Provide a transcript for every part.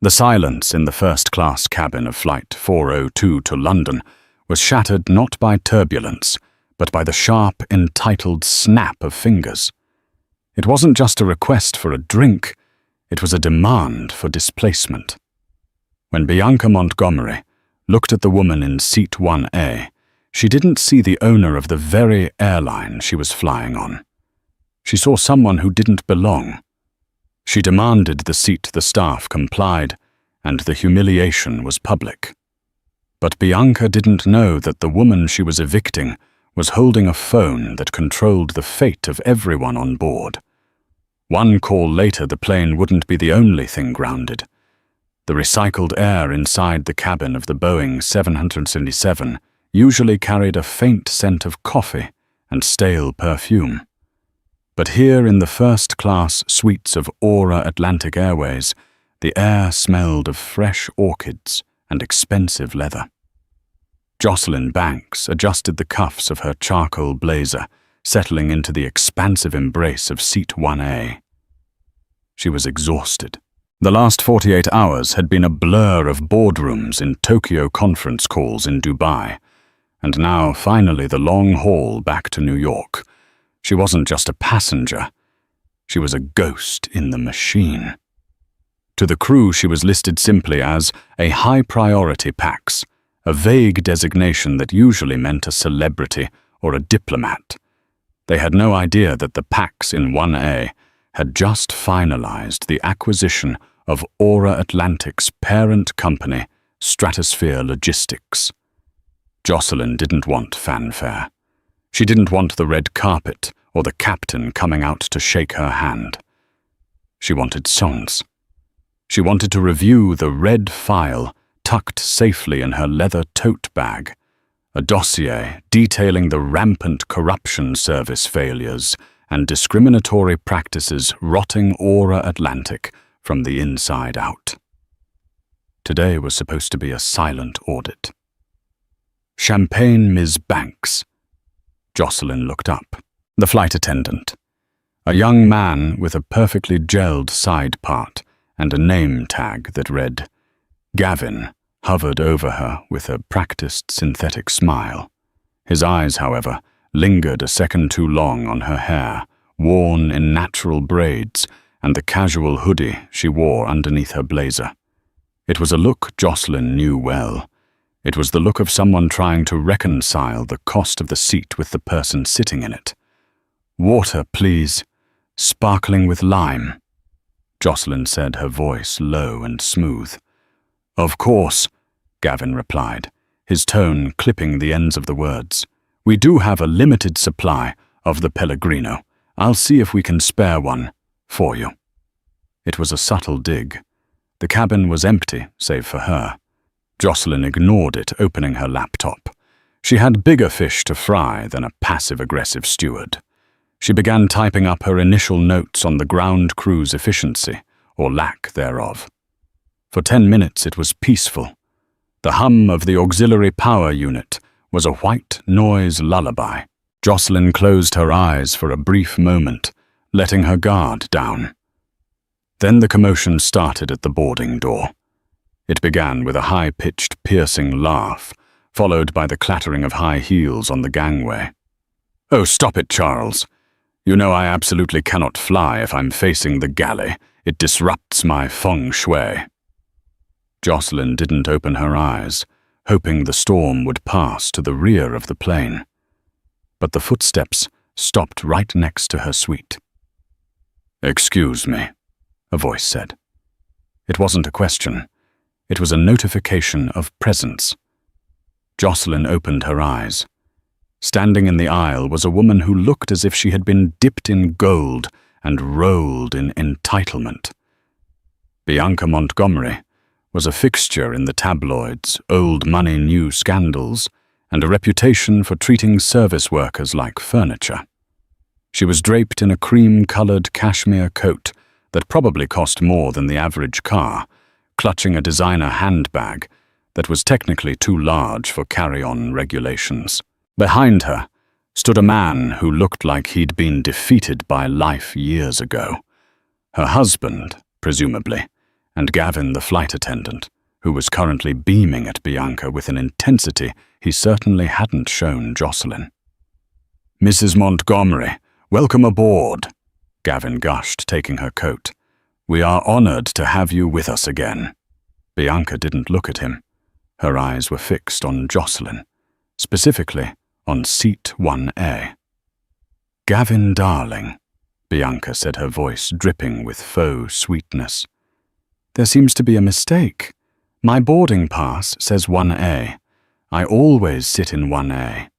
The silence in the first-class cabin of Flight 402 to London was shattered not by turbulence, but by the sharp, entitled snap of fingers. It wasn't just a request for a drink, it was a demand for displacement. When Bianca Montgomery looked at the woman in seat 1A, she didn't see the owner of the very airline she was flying on. She saw someone who didn't belong. She demanded the seat the staff complied, and the humiliation was public. But Bianca didn't know that the woman she was evicting was holding a phone that controlled the fate of everyone on board. One call later, the plane wouldn't be the only thing grounded. The recycled air inside the cabin of the Boeing 777 usually carried a faint scent of coffee and stale perfume. But here in the first-class suites of Aura Atlantic Airways, the air smelled of fresh orchids and expensive leather. Jocelyn Banks adjusted the cuffs of her charcoal blazer, settling into the expansive embrace of seat 1A. She was exhausted. The last 48 hours had been a blur of boardrooms in Tokyo conference calls in Dubai, and now finally the long haul back to New York. She wasn't just a passenger, she was a ghost in the machine. To the crew she was listed simply as a high-priority PAX, a vague designation that usually meant a celebrity or a diplomat. They had no idea that the PAX in 1A had just finalized the acquisition of Aura Atlantic's parent company, Stratosphere Logistics. Jocelyn didn't want fanfare. She didn't want the red carpet or the captain coming out to shake her hand. She wanted silence. She wanted to review the red file tucked safely in her leather tote bag, a dossier detailing the rampant corruption service failures and discriminatory practices rotting Aura Atlantic from the inside out. Today was supposed to be a silent audit. Champagne, Ms. Banks. Jocelyn looked up. The flight attendant, a young man with a perfectly gelled side part and a name tag that read Gavin, hovered over her with a practiced synthetic smile. His eyes, however, lingered a second too long on her hair, worn in natural braids, and the casual hoodie she wore underneath her blazer. It was a look Jocelyn knew well. It was the look of someone trying to reconcile the cost of the seat with the person sitting in it. "Water, please. Sparkling with lime," Jocelyn said, her voice low and smooth. "Of course," Gavin replied, his tone clipping the ends of the words. "We do have a limited supply of the Pellegrino. I'll see if we can spare one for you." It was a subtle dig. The cabin was empty, save for her. Jocelyn ignored it, opening her laptop. She had bigger fish to fry than a passive-aggressive steward. She began typing up her initial notes on the ground crew's efficiency, or lack thereof. For 10 minutes it was peaceful. The hum of the auxiliary power unit was a white noise lullaby. Jocelyn closed her eyes for a brief moment, letting her guard down. Then the commotion started at the boarding door. It began with a high-pitched, piercing laugh, followed by the clattering of high heels on the gangway. "Oh, stop it, Charles. You know I absolutely cannot fly if I'm facing the galley. It disrupts my feng shui." Jocelyn didn't open her eyes, hoping the storm would pass to the rear of the plane. But the footsteps stopped right next to her suite. "Excuse me," a voice said. It wasn't a question. It was a notification of presence. Jocelyn opened her eyes. Standing in the aisle was a woman who looked as if she had been dipped in gold and rolled in entitlement. Bianca Montgomery was a fixture in the tabloids, old money, new scandals, and a reputation for treating service workers like furniture. She was draped in a cream-colored cashmere coat that probably cost more than the average car, clutching a designer handbag that was technically too large for carry-on regulations. Behind her stood a man who looked like he'd been defeated by life years ago. Her husband, presumably, and Gavin, the flight attendant, who was currently beaming at Bianca with an intensity he certainly hadn't shown Jocelyn. "Mrs. Montgomery, welcome aboard," Gavin gushed, taking her coat. "We are honored to have you with us again." Bianca didn't look at him. Her eyes were fixed on Jocelyn, specifically on seat 1A. "Gavin, darling," Bianca said, her voice dripping with faux sweetness. "There seems to be a mistake. My boarding pass says 1A. I always sit in 1A.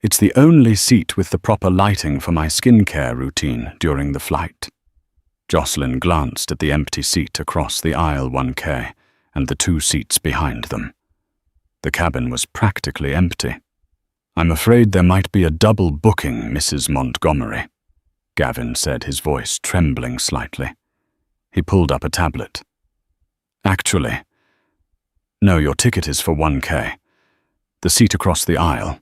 It's the only seat with the proper lighting for my skincare routine during the flight." Jocelyn glanced at the empty seat across the aisle 1K and the 2 seats behind them. The cabin was practically empty. "I'm afraid there might be a double booking, Mrs. Montgomery," Gavin said, his voice trembling slightly. He pulled up a tablet. "Actually, no, your ticket is for 1K. The seat across the aisle."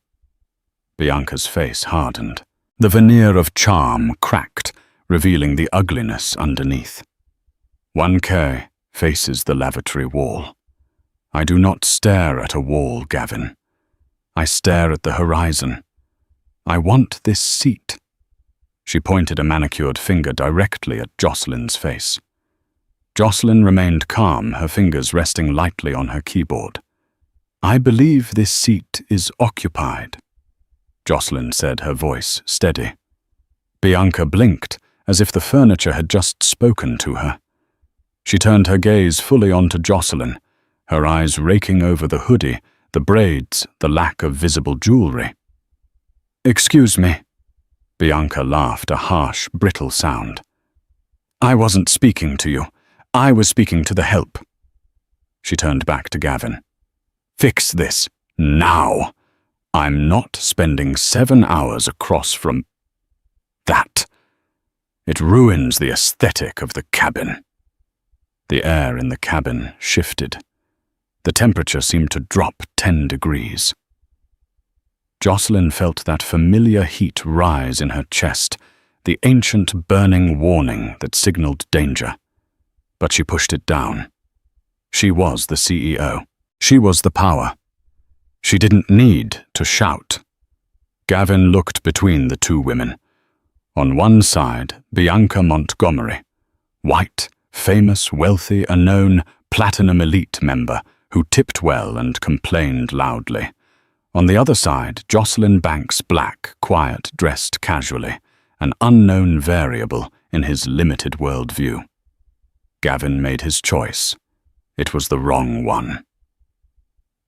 Bianca's face hardened. The veneer of charm cracked, revealing the ugliness underneath. 1K faces the lavatory wall. I do not stare at a wall, Gavin. I stare at the horizon. I want this seat. She pointed a manicured finger directly at Jocelyn's face. Jocelyn remained calm, her fingers resting lightly on her keyboard. "I believe this seat is occupied," Jocelyn said, her voice steady. Bianca blinked, as if the furniture had just spoken to her. She turned her gaze fully onto Jocelyn, her eyes raking over the hoodie, the braids, the lack of visible jewelry. "Excuse me." Bianca laughed, a harsh, brittle sound. "I wasn't speaking to you. I was speaking to the help." She turned back to Gavin. "Fix this, now. I'm not spending 7 hours across from that. It ruins the aesthetic of the cabin." The air in the cabin shifted. The temperature seemed to drop 10 degrees. Jocelyn felt that familiar heat rise in her chest, the ancient burning warning that signaled danger. But she pushed it down. She was the CEO. She was the power. She didn't need to shout. Gavin looked between the 2 women. On one side, Bianca Montgomery, white, famous, wealthy, a known Platinum Elite member who tipped well and complained loudly. On the other side, Jocelyn Banks Black, quiet, dressed casually, an unknown variable in his limited worldview. Gavin made his choice. It was the wrong one.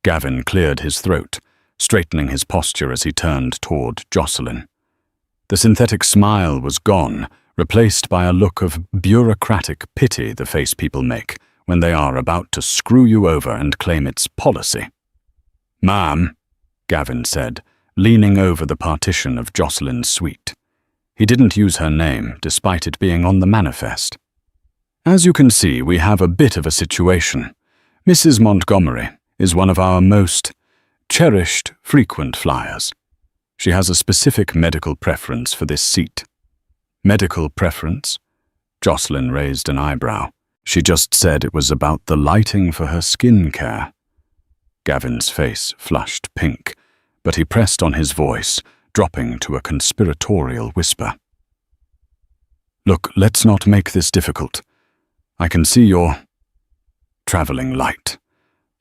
Gavin cleared his throat, straightening his posture as he turned toward Jocelyn. The synthetic smile was gone, replaced by a look of bureaucratic pity the face people make when they are about to screw you over and claim it's policy. "Ma'am," Gavin said, leaning over the partition of Jocelyn's suite. He didn't use her name, despite it being on the manifest. "As you can see, we have a bit of a situation. Mrs. Montgomery is one of our most cherished frequent flyers. She has a specific medical preference for this seat." "Medical preference?" Jocelyn raised an eyebrow. She just said it was about the lighting for her skin care. Gavin's face flushed pink, but he pressed on his voice, dropping to a conspiratorial whisper. "Look, let's not make this difficult. I can see you're traveling light.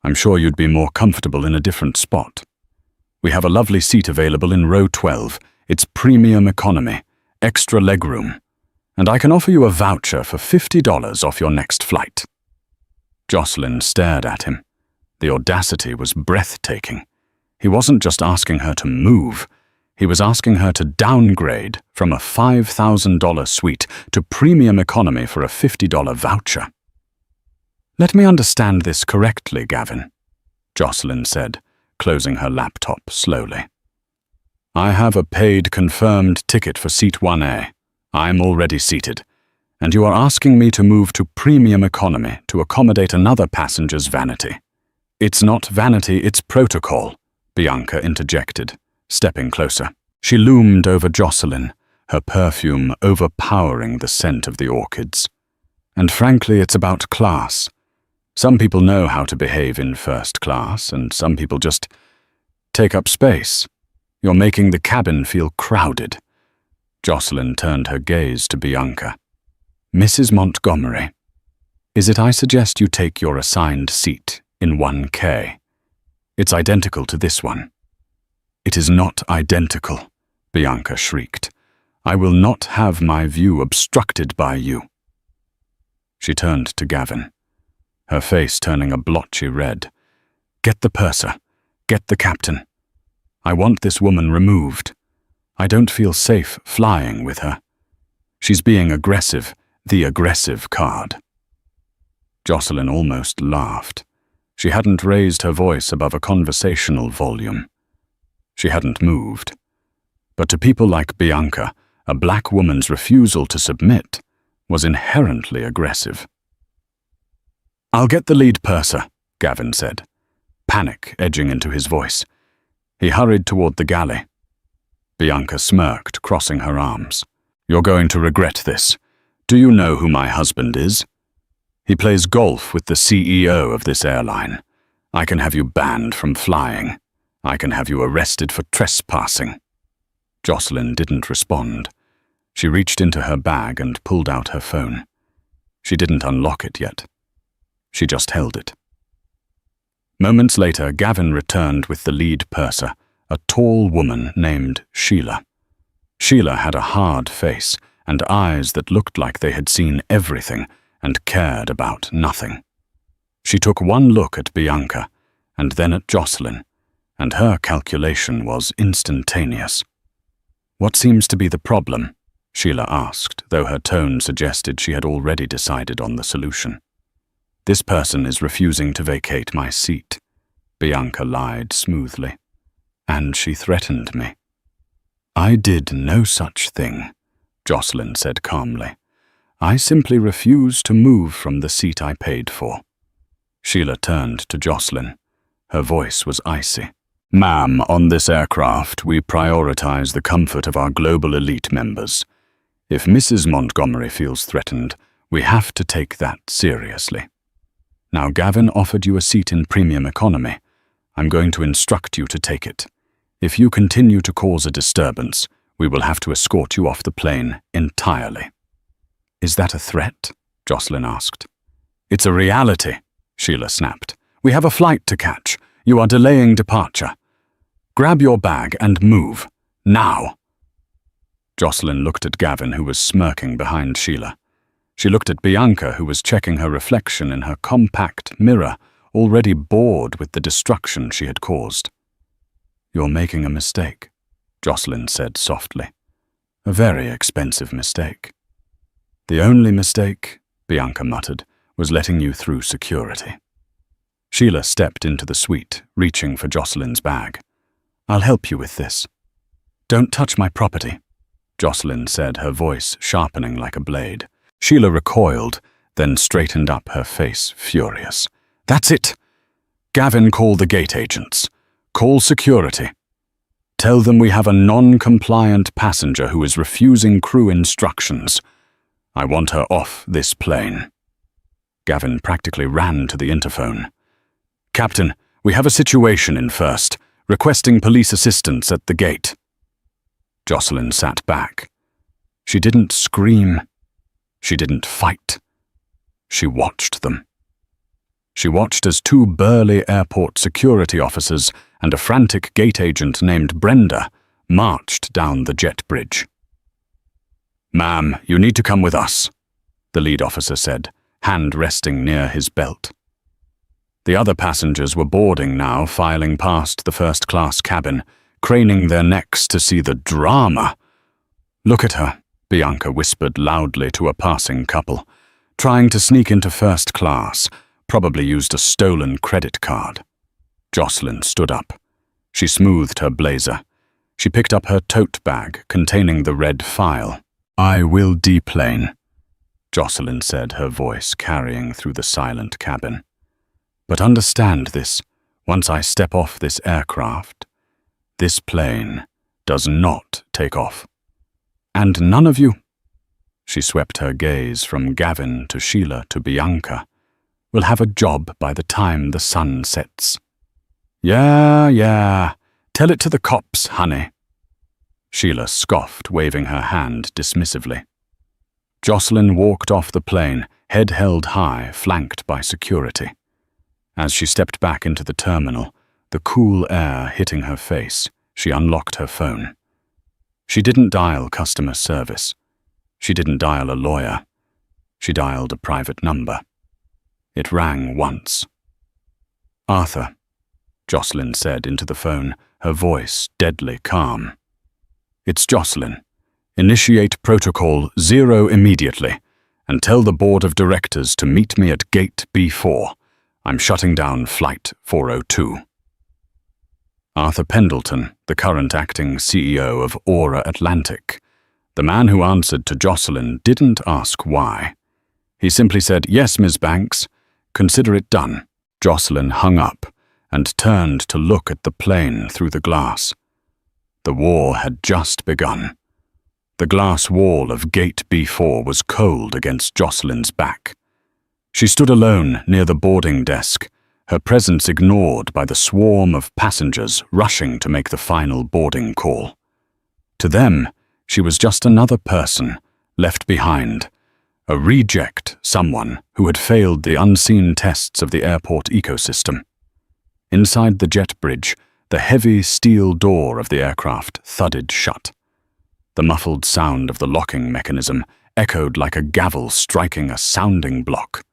I'm sure you'd be more comfortable in a different spot. We have a lovely seat available in row 12. It's premium economy, extra legroom, and I can offer you a voucher for $50 off your next flight." Jocelyn stared at him. The audacity was breathtaking. He wasn't just asking her to move. He was asking her to downgrade from a $5,000 suite to premium economy for a $50 voucher. "Let me understand this correctly, Gavin," Jocelyn said, closing her laptop slowly. "I have a paid confirmed ticket for seat 1A. I'm already seated, and you are asking me to move to premium economy to accommodate another passenger's vanity." "It's not vanity, it's protocol," Bianca interjected, stepping closer. She loomed over Jocelyn, her perfume overpowering the scent of the orchids. And frankly, it's about class. Some people know how to behave in first class, and some people just take up space. You're making the cabin feel crowded. Jocelyn turned her gaze to Bianca. Mrs. Montgomery, is it I suggest you take your assigned seat in 1K? It's identical to this one. It is not identical, Bianca shrieked. I will not have my view obstructed by you. She turned to Gavin, her face turning a blotchy red. Get the purser. Get the captain. I want this woman removed. I don't feel safe flying with her. She's being aggressive, the aggressive card. Jocelyn almost laughed. She hadn't raised her voice above a conversational volume. She hadn't moved. But to people like Bianca, a black woman's refusal to submit was inherently aggressive. I'll get the lead purser, Gavin said, panic edging into his voice. He hurried toward the galley. Bianca smirked, crossing her arms. You're going to regret this. Do you know who my husband is? He plays golf with the CEO of this airline. I can have you banned from flying. I can have you arrested for trespassing. Jocelyn didn't respond. She reached into her bag and pulled out her phone. She didn't unlock it yet. She just held it. Moments later, Gavin returned with the lead purser, a tall woman named Sheila. Sheila had a hard face and eyes that looked like they had seen everything and cared about nothing. She took one look at Bianca and then at Jocelyn, and her calculation was instantaneous. What seems to be the problem? Sheila asked, though her tone suggested she had already decided on the solution. This person is refusing to vacate my seat, Bianca lied smoothly. And she threatened me. I did no such thing, Jocelyn said calmly. I simply refuse to move from the seat I paid for. Sheila turned to Jocelyn. Her voice was icy. Ma'am, on this aircraft, we prioritize the comfort of our global elite members. If Mrs. Montgomery feels threatened, we have to take that seriously. Now, Gavin offered you a seat in premium economy. I'm going to instruct you to take it. If you continue to cause a disturbance, we will have to escort you off the plane entirely. Is that a threat? Jocelyn asked. It's a reality, Sheila snapped. We have a flight to catch. You are delaying departure. Grab your bag and move. Now. Jocelyn looked at Gavin, who was smirking behind Sheila. She looked at Bianca, who was checking her reflection in her compact mirror, already bored with the destruction she had caused. You're making a mistake, Jocelyn said softly. A very expensive mistake. The only mistake, Bianca muttered, was letting you through security. Sheila stepped into the suite, reaching for Jocelyn's bag. I'll help you with this. Don't touch my property, Jocelyn said, her voice sharpening like a blade. Sheila recoiled, then straightened up, her face furious. That's it. Gavin, call the gate agents. Call security. Tell them we have a non-compliant passenger who is refusing crew instructions. I want her off this plane. Gavin practically ran to the interphone. Captain, we have a situation in first, requesting police assistance at the gate. Jocelyn sat back. She didn't scream. She didn't fight. She watched them. She watched as two burly airport security officers and a frantic gate agent named Brenda marched down the jet bridge. Ma'am, you need to come with us, the lead officer said, hand resting near his belt. The other passengers were boarding now, filing past the first-class cabin, craning their necks to see the drama. Look at her, Bianca whispered loudly to a passing couple. Trying to sneak into first class, probably used a stolen credit card. Jocelyn stood up. She smoothed her blazer. She picked up her tote bag containing the red file. I will deplane, Jocelyn said, her voice carrying through the silent cabin. But understand this, once I step off this aircraft, this plane does not take off. And none of you, She swept her gaze from Gavin to Sheila to Bianca. "We'll have a job by the time the sun sets." Yeah. Tell it to the cops, honey." Sheila scoffed, waving her hand dismissively. Jocelyn walked off the plane, head held high, flanked by security. As she stepped back into the terminal, the cool air hitting her face, she unlocked her phone. She didn't dial customer service. She didn't dial a lawyer. She dialed a private number. It rang once. "Arthur," Jocelyn said into the phone, her voice deadly calm. "It's Jocelyn. Initiate Protocol 0 immediately, and tell the board of directors to meet me at Gate B4. I'm shutting down Flight 402. Arthur Pendleton, the current acting CEO of Aura Atlantic. The man who answered to Jocelyn didn't ask why. He simply said, "Yes, Ms. Banks. Consider it done." Jocelyn hung up and turned to look at the plane through the glass. The war had just begun. The glass wall of Gate B4 was cold against Jocelyn's back. She stood alone near the boarding desk, her presence ignored by the swarm of passengers rushing to make the final boarding call. To them, she was just another person, left behind, a reject, someone who had failed the unseen tests of the airport ecosystem. Inside the jet bridge, the heavy steel door of the aircraft thudded shut. The muffled sound of the locking mechanism echoed like a gavel striking a sounding block.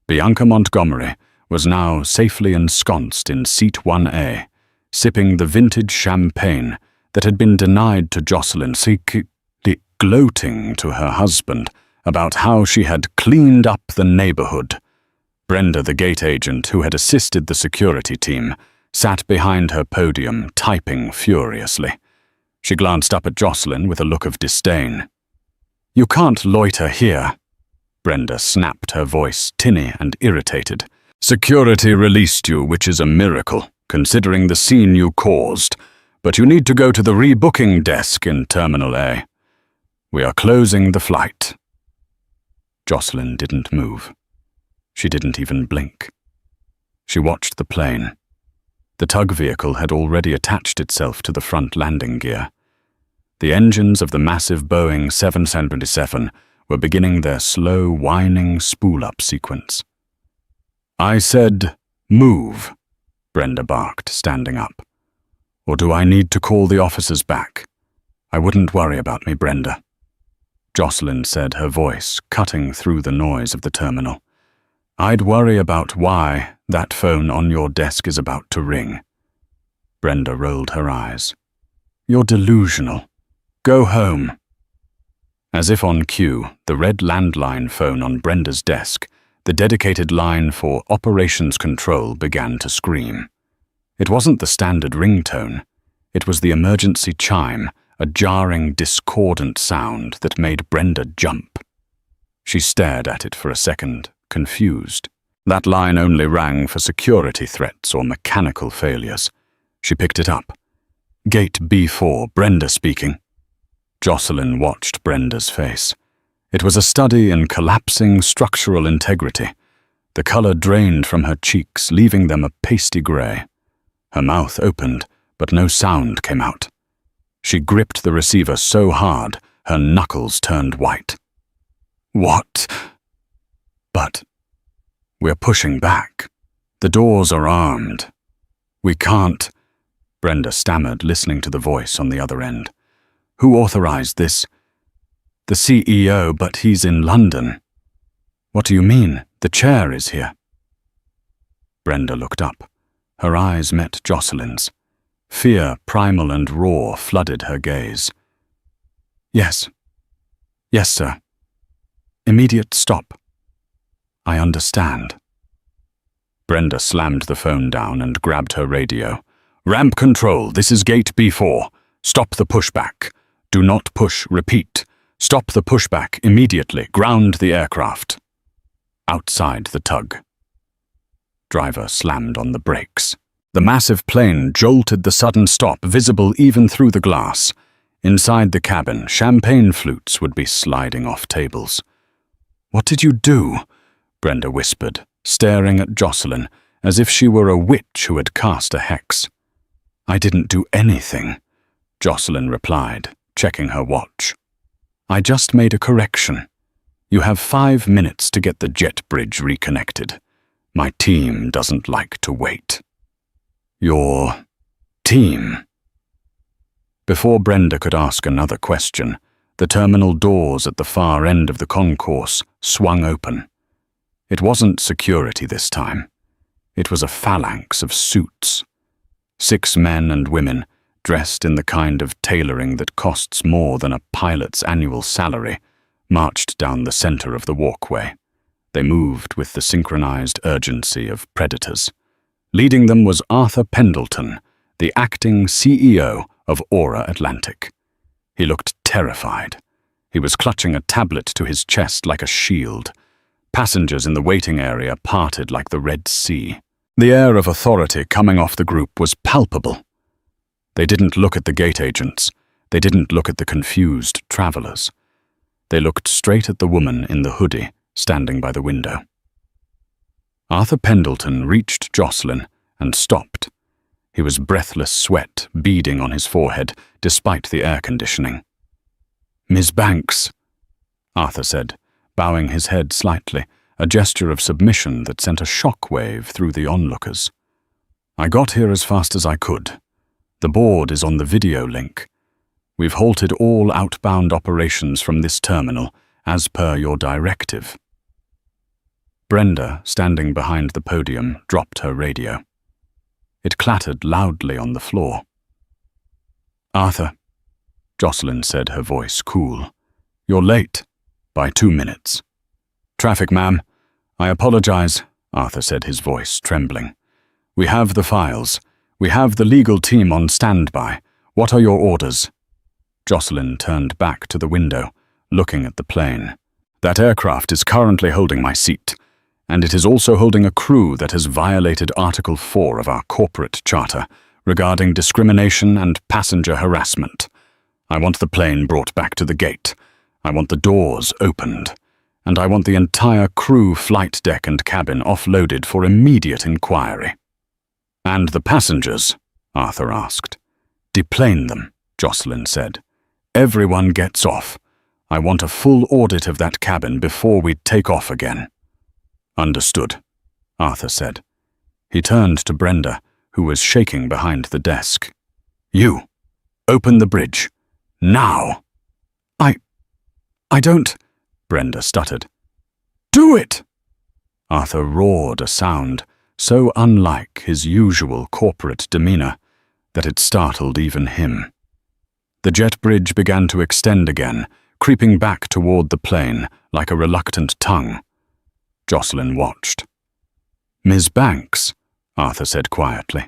Bianca Montgomery was now safely ensconced in Seat 1A, sipping the vintage champagne that had been denied to Jocelyn, secretly gloating to her husband about how she had cleaned up the neighborhood. Brenda, the gate agent who had assisted the security team, sat behind her podium, typing furiously. She glanced up at Jocelyn with a look of disdain. "You can't loiter here." Brenda snapped, her voice tinny and irritated. "Security released you, which is a miracle, considering the scene you caused. But you need to go to the rebooking desk in Terminal A. We are closing the flight." Jocelyn didn't move. She didn't even blink. She watched the plane. The tug vehicle had already attached itself to the front landing gear. The engines of the massive Boeing 777 were beginning their slow, whining spool-up sequence. "I said, move," Brenda barked, standing up. "Or do I need to call the officers back? I wouldn't worry about me, Brenda," Jocelyn said, her voice cutting through the noise of the terminal. "I'd worry about why that phone on your desk is about to ring." Brenda rolled her eyes. "You're delusional. Go home." As if on cue, the red landline phone on Brenda's desk, the dedicated line for operations control, began to scream. It wasn't the standard ringtone. It was the emergency chime, a jarring, discordant sound that made Brenda jump. She stared at it for a second, confused. That line only rang for security threats or mechanical failures. She picked it up. "Gate B4, Brenda speaking." Jocelyn watched Brenda's face. It was a study in collapsing structural integrity. The color drained from her cheeks, leaving them a pasty gray. Her mouth opened, but no sound came out. She gripped the receiver so hard, her knuckles turned white. "What?" "But we're pushing back. The doors are armed. We can't," Brenda stammered, listening to the voice on the other end. "Who authorized this?" "The CEO, but he's in London." "What do you mean? The chair is here." Brenda looked up. Her eyes met Jocelyn's. Fear, primal and raw, flooded her gaze. Yes, sir. Immediate stop." "I understand." Brenda slammed the phone down and grabbed her radio. "Ramp control, this is Gate B4. Stop the pushback. Do not push, repeat. Stop the pushback immediately. Ground the aircraft." Outside the tug. Driver slammed on the brakes. The massive plane jolted the sudden stop, visible even through the glass. Inside the cabin, champagne flutes would be sliding off tables. "What did you do?" Brenda whispered, staring at Jocelyn as if she were a witch who had cast a hex. "I didn't do anything," Jocelyn replied, checking her watch. "I just made a correction. You have 5 minutes to get the jet bridge reconnected. My team doesn't like to wait." "Your team?" Before Brenda could ask another question, the terminal doors at the far end of the concourse swung open. It wasn't security this time. It was a phalanx of suits. 6 men and women, dressed in the kind of tailoring that costs more than a pilot's annual salary, marched down the center of the walkway. They moved with the synchronized urgency of predators. Leading them was Arthur Pendleton, the acting CEO of Aura Atlantic. He looked terrified. He was clutching a tablet to his chest like a shield. Passengers in the waiting area parted like the Red Sea. The air of authority coming off the group was palpable. They didn't look at the gate agents. They didn't look at the confused travelers. They looked straight at the woman in the hoodie standing by the window. Arthur Pendleton reached Jocelyn and stopped. He was breathless sweat beading on his forehead despite the air conditioning. "Ms. Banks," Arthur said, bowing his head slightly, a gesture of submission that sent a shock-wave through the onlookers. "I got here as fast as I could. The board is on the video link. We've halted all outbound operations from this terminal, as per your directive." Brenda, standing behind the podium, dropped her radio. It clattered loudly on the floor. "Arthur," Jocelyn said, her voice cool. "You're late. By 2 minutes." "Traffic, ma'am. I apologize," Arthur said, his voice trembling. "We have the files. We have the legal team on standby. What are your orders?" Jocelyn turned back to the window, looking at the plane. "That aircraft is currently holding my seat, and it is also holding a crew that has violated Article 4 of our corporate charter regarding discrimination and passenger harassment. I want the plane brought back to the gate. I want the doors opened. And I want the entire crew, flight deck and cabin offloaded for immediate inquiry." "And the passengers?" Arthur asked. "Deplane them," Jocelyn said. "Everyone gets off. I want a full audit of that cabin before we take off again." "Understood," Arthur said. He turned to Brenda, who was shaking behind the desk. "You, open the bridge. Now!" I don't," Brenda stuttered. "Do it!" Arthur roared a sound so unlike his usual corporate demeanor that it startled even him. The jet bridge began to extend again, creeping back toward the plane like a reluctant tongue. Jocelyn watched. "Ms. Banks," Arthur said quietly.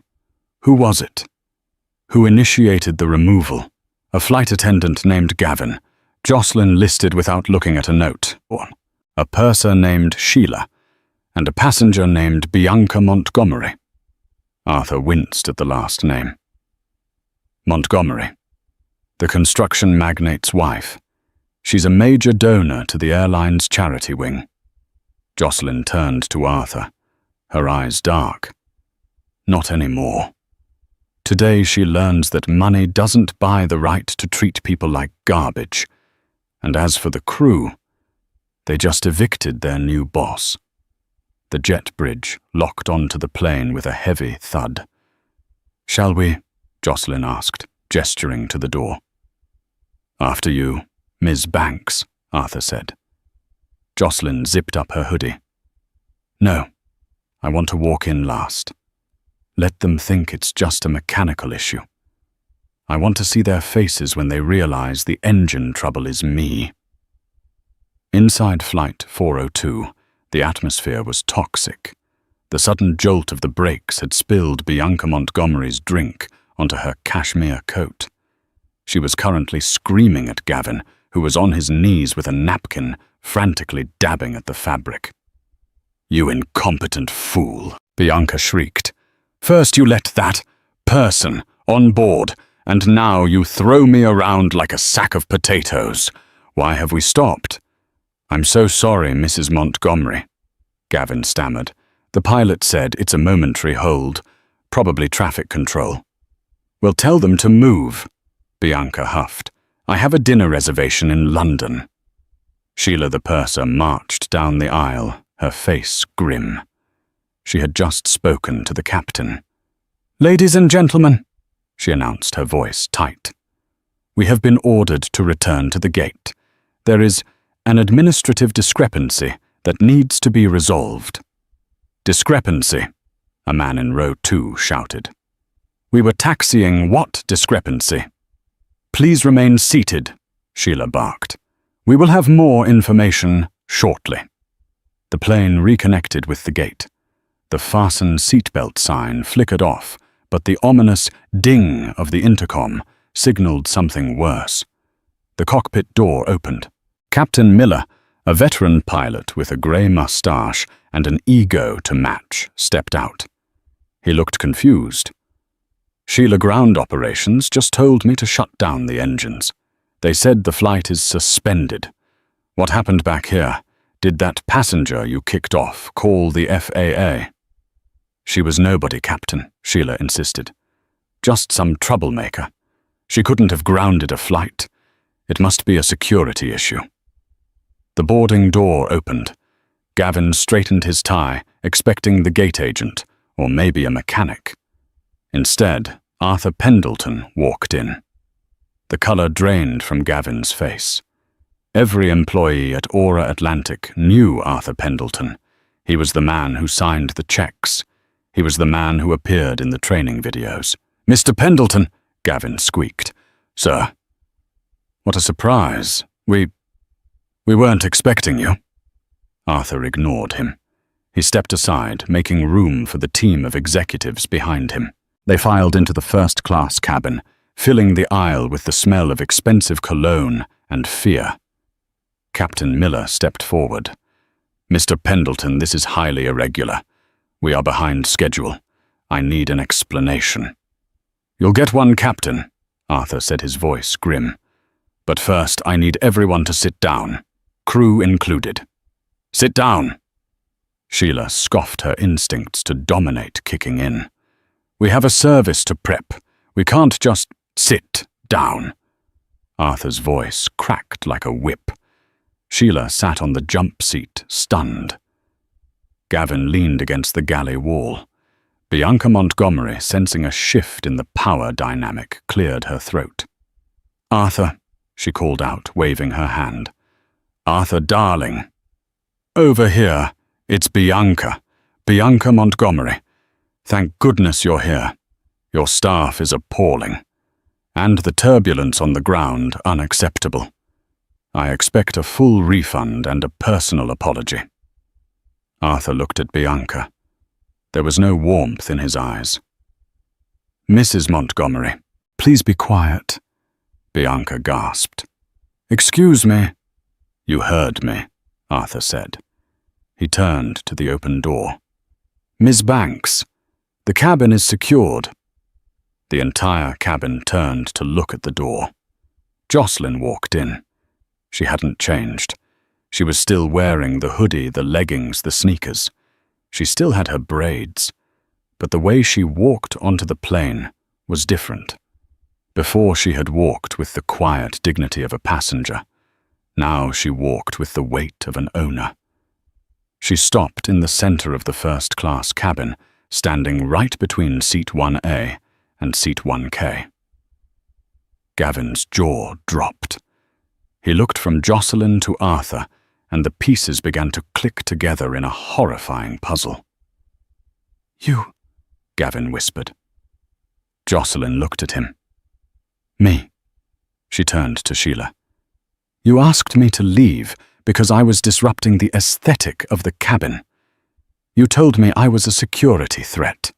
"Who was it?" "Who initiated the removal?" "A flight attendant named Gavin." Jocelyn listed without looking at a note. "A purser named Sheila, and a passenger named Bianca Montgomery." Arthur winced at the last name. "Montgomery. The construction magnate's wife. She's a major donor to the airline's charity wing." Jocelyn turned to Arthur, her eyes dark. "Not anymore. Today she learns that money doesn't buy the right to treat people like garbage. And as for the crew, they just evicted their new boss." The jet bridge locked onto the plane with a heavy thud. "Shall we?" Jocelyn asked, gesturing to the door. "After you, Ms. Banks," Arthur said. Jocelyn zipped up her hoodie. "No, I want to walk in last. Let them think it's just a mechanical issue. I want to see their faces when they realize the engine trouble is me." Inside Flight 402, the atmosphere was toxic. The sudden jolt of the brakes had spilled Bianca Montgomery's drink onto her cashmere coat. She was currently screaming at Gavin, who was on his knees with a napkin, frantically dabbing at the fabric. "You incompetent fool," Bianca shrieked. "First you let that person on board, and now you throw me around like a sack of potatoes. Why have we stopped?" "I'm so sorry, Mrs. Montgomery," Gavin stammered. "The pilot said it's a momentary hold, probably traffic control." "Well, tell them to move," Bianca huffed. "I have a dinner reservation in London." Sheila the purser marched down the aisle, her face grim. She had just spoken to the captain. "Ladies and gentlemen," she announced, her voice tight, "we have been ordered to return to the gate. There is an administrative discrepancy that needs to be resolved." "Discrepancy?" a man in row 2 shouted. "We were taxiing what discrepancy?" "Please remain seated," Sheila barked. "We will have more information shortly." The plane reconnected with the gate. The fasten seatbelt sign flickered off, but the ominous ding of the intercom signaled something worse. The cockpit door opened. Captain Miller, a veteran pilot with a grey mustache and an ego to match, stepped out. He looked confused. "Sheila Ground Operations just told me to shut down the engines. They said the flight is suspended. What happened back here? Did that passenger you kicked off call the FAA?" "She was nobody, Captain," Sheila insisted. "Just some troublemaker. She couldn't have grounded a flight. It must be a security issue." The boarding door opened. Gavin straightened his tie, expecting the gate agent, or maybe a mechanic. Instead, Arthur Pendleton walked in. The color drained from Gavin's face. Every employee at Aura Atlantic knew Arthur Pendleton. He was the man who signed the checks. He was the man who appeared in the training videos. "Mr. Pendleton," Gavin squeaked. "Sir." "What a surprise. We weren't expecting you." Arthur ignored him. He stepped aside, making room for the team of executives behind him. They filed into the first-class cabin, filling the aisle with the smell of expensive cologne and fear. Captain Miller stepped forward. "Mr. Pendleton, this is highly irregular. We are behind schedule. I need an explanation." "You'll get one, Captain," Arthur said, his voice grim. "But first, I need everyone to sit down, crew included. Sit down." Sheila scoffed, her instincts to dominate kicking in. "We have a service to prep. We can't just sit down." Arthur's voice cracked like a whip. Sheila sat on the jump seat, stunned. Gavin leaned against the galley wall. Bianca Montgomery, sensing a shift in the power dynamic, cleared her throat. "Arthur," she called out, waving her hand. "Arthur, darling." "Over here. It's Bianca. Bianca Montgomery. Thank goodness you're here. Your staff is appalling. And the turbulence on the ground unacceptable. I expect a full refund and a personal apology." Arthur looked at Bianca. There was no warmth in his eyes. "Mrs. Montgomery, please be quiet," Bianca gasped. "Excuse me." "You heard me," Arthur said. He turned to the open door. "Ms. Banks, the cabin is secured." The entire cabin turned to look at the door. Jocelyn walked in. She hadn't changed. She was still wearing the hoodie, the leggings, the sneakers. She still had her braids. But the way she walked onto the plane was different. Before she had walked with the quiet dignity of a passenger. Now she walked with the weight of an owner. She stopped in the center of the first-class cabin, standing right between seat 1A and seat 1K. Gavin's jaw dropped. He looked from Jocelyn to Arthur, and the pieces began to click together in a horrifying puzzle. "You," Gavin whispered. Jocelyn looked at him. "Me." She turned to Sheila. "You asked me to leave because I was disrupting the aesthetic of the cabin. You told me I was a security threat."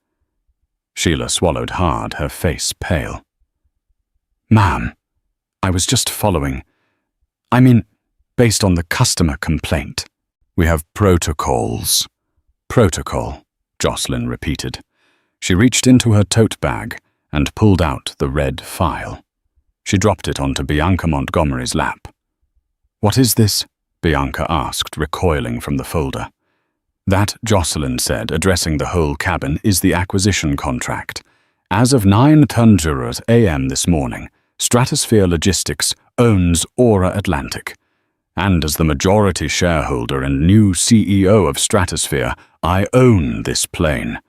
Sheila swallowed hard, her face pale. "Ma'am, I was just following. Based on the customer complaint. We have protocols." "Protocol," Jocelyn repeated. She reached into her tote bag and pulled out the red file. She dropped it onto Bianca Montgomery's lap. "What is this?" Bianca asked, recoiling from the folder. "That," Jocelyn said, addressing the whole cabin, "is the acquisition contract. As of 9:00 a.m. this morning, Stratosphere Logistics owns Aura Atlantic. And as the majority shareholder and new CEO of Stratosphere, I own this plane.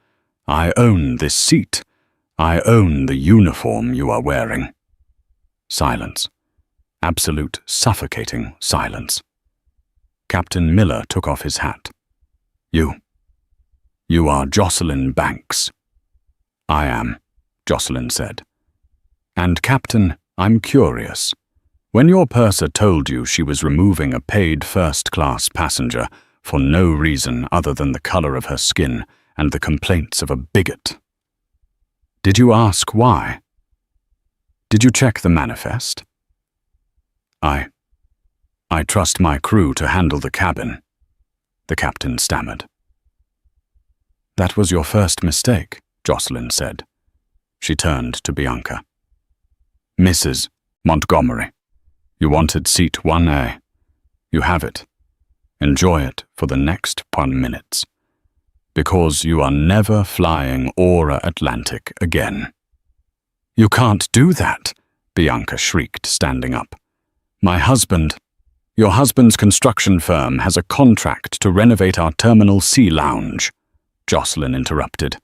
I own this seat. I own the uniform you are wearing." Silence. Absolute, suffocating silence. Captain Miller took off his hat. You are Jocelyn Banks." "I am," Jocelyn said. "And Captain, I'm curious. When your purser told you she was removing a paid first-class passenger for no reason other than the color of her skin and the complaints of a bigot, did you ask why? Did you check the manifest?" I trust my crew to handle the cabin," the captain stammered. "That was your first mistake," Jocelyn said. She turned to Bianca. "Mrs. Montgomery, you wanted seat 1A. You have it. Enjoy it for the next 1 minute. Because you are never flying Aura Atlantic again." "You can't do that," Bianca shrieked, standing up. Your husband's construction firm has a contract to renovate our Terminal C lounge," Jocelyn interrupted.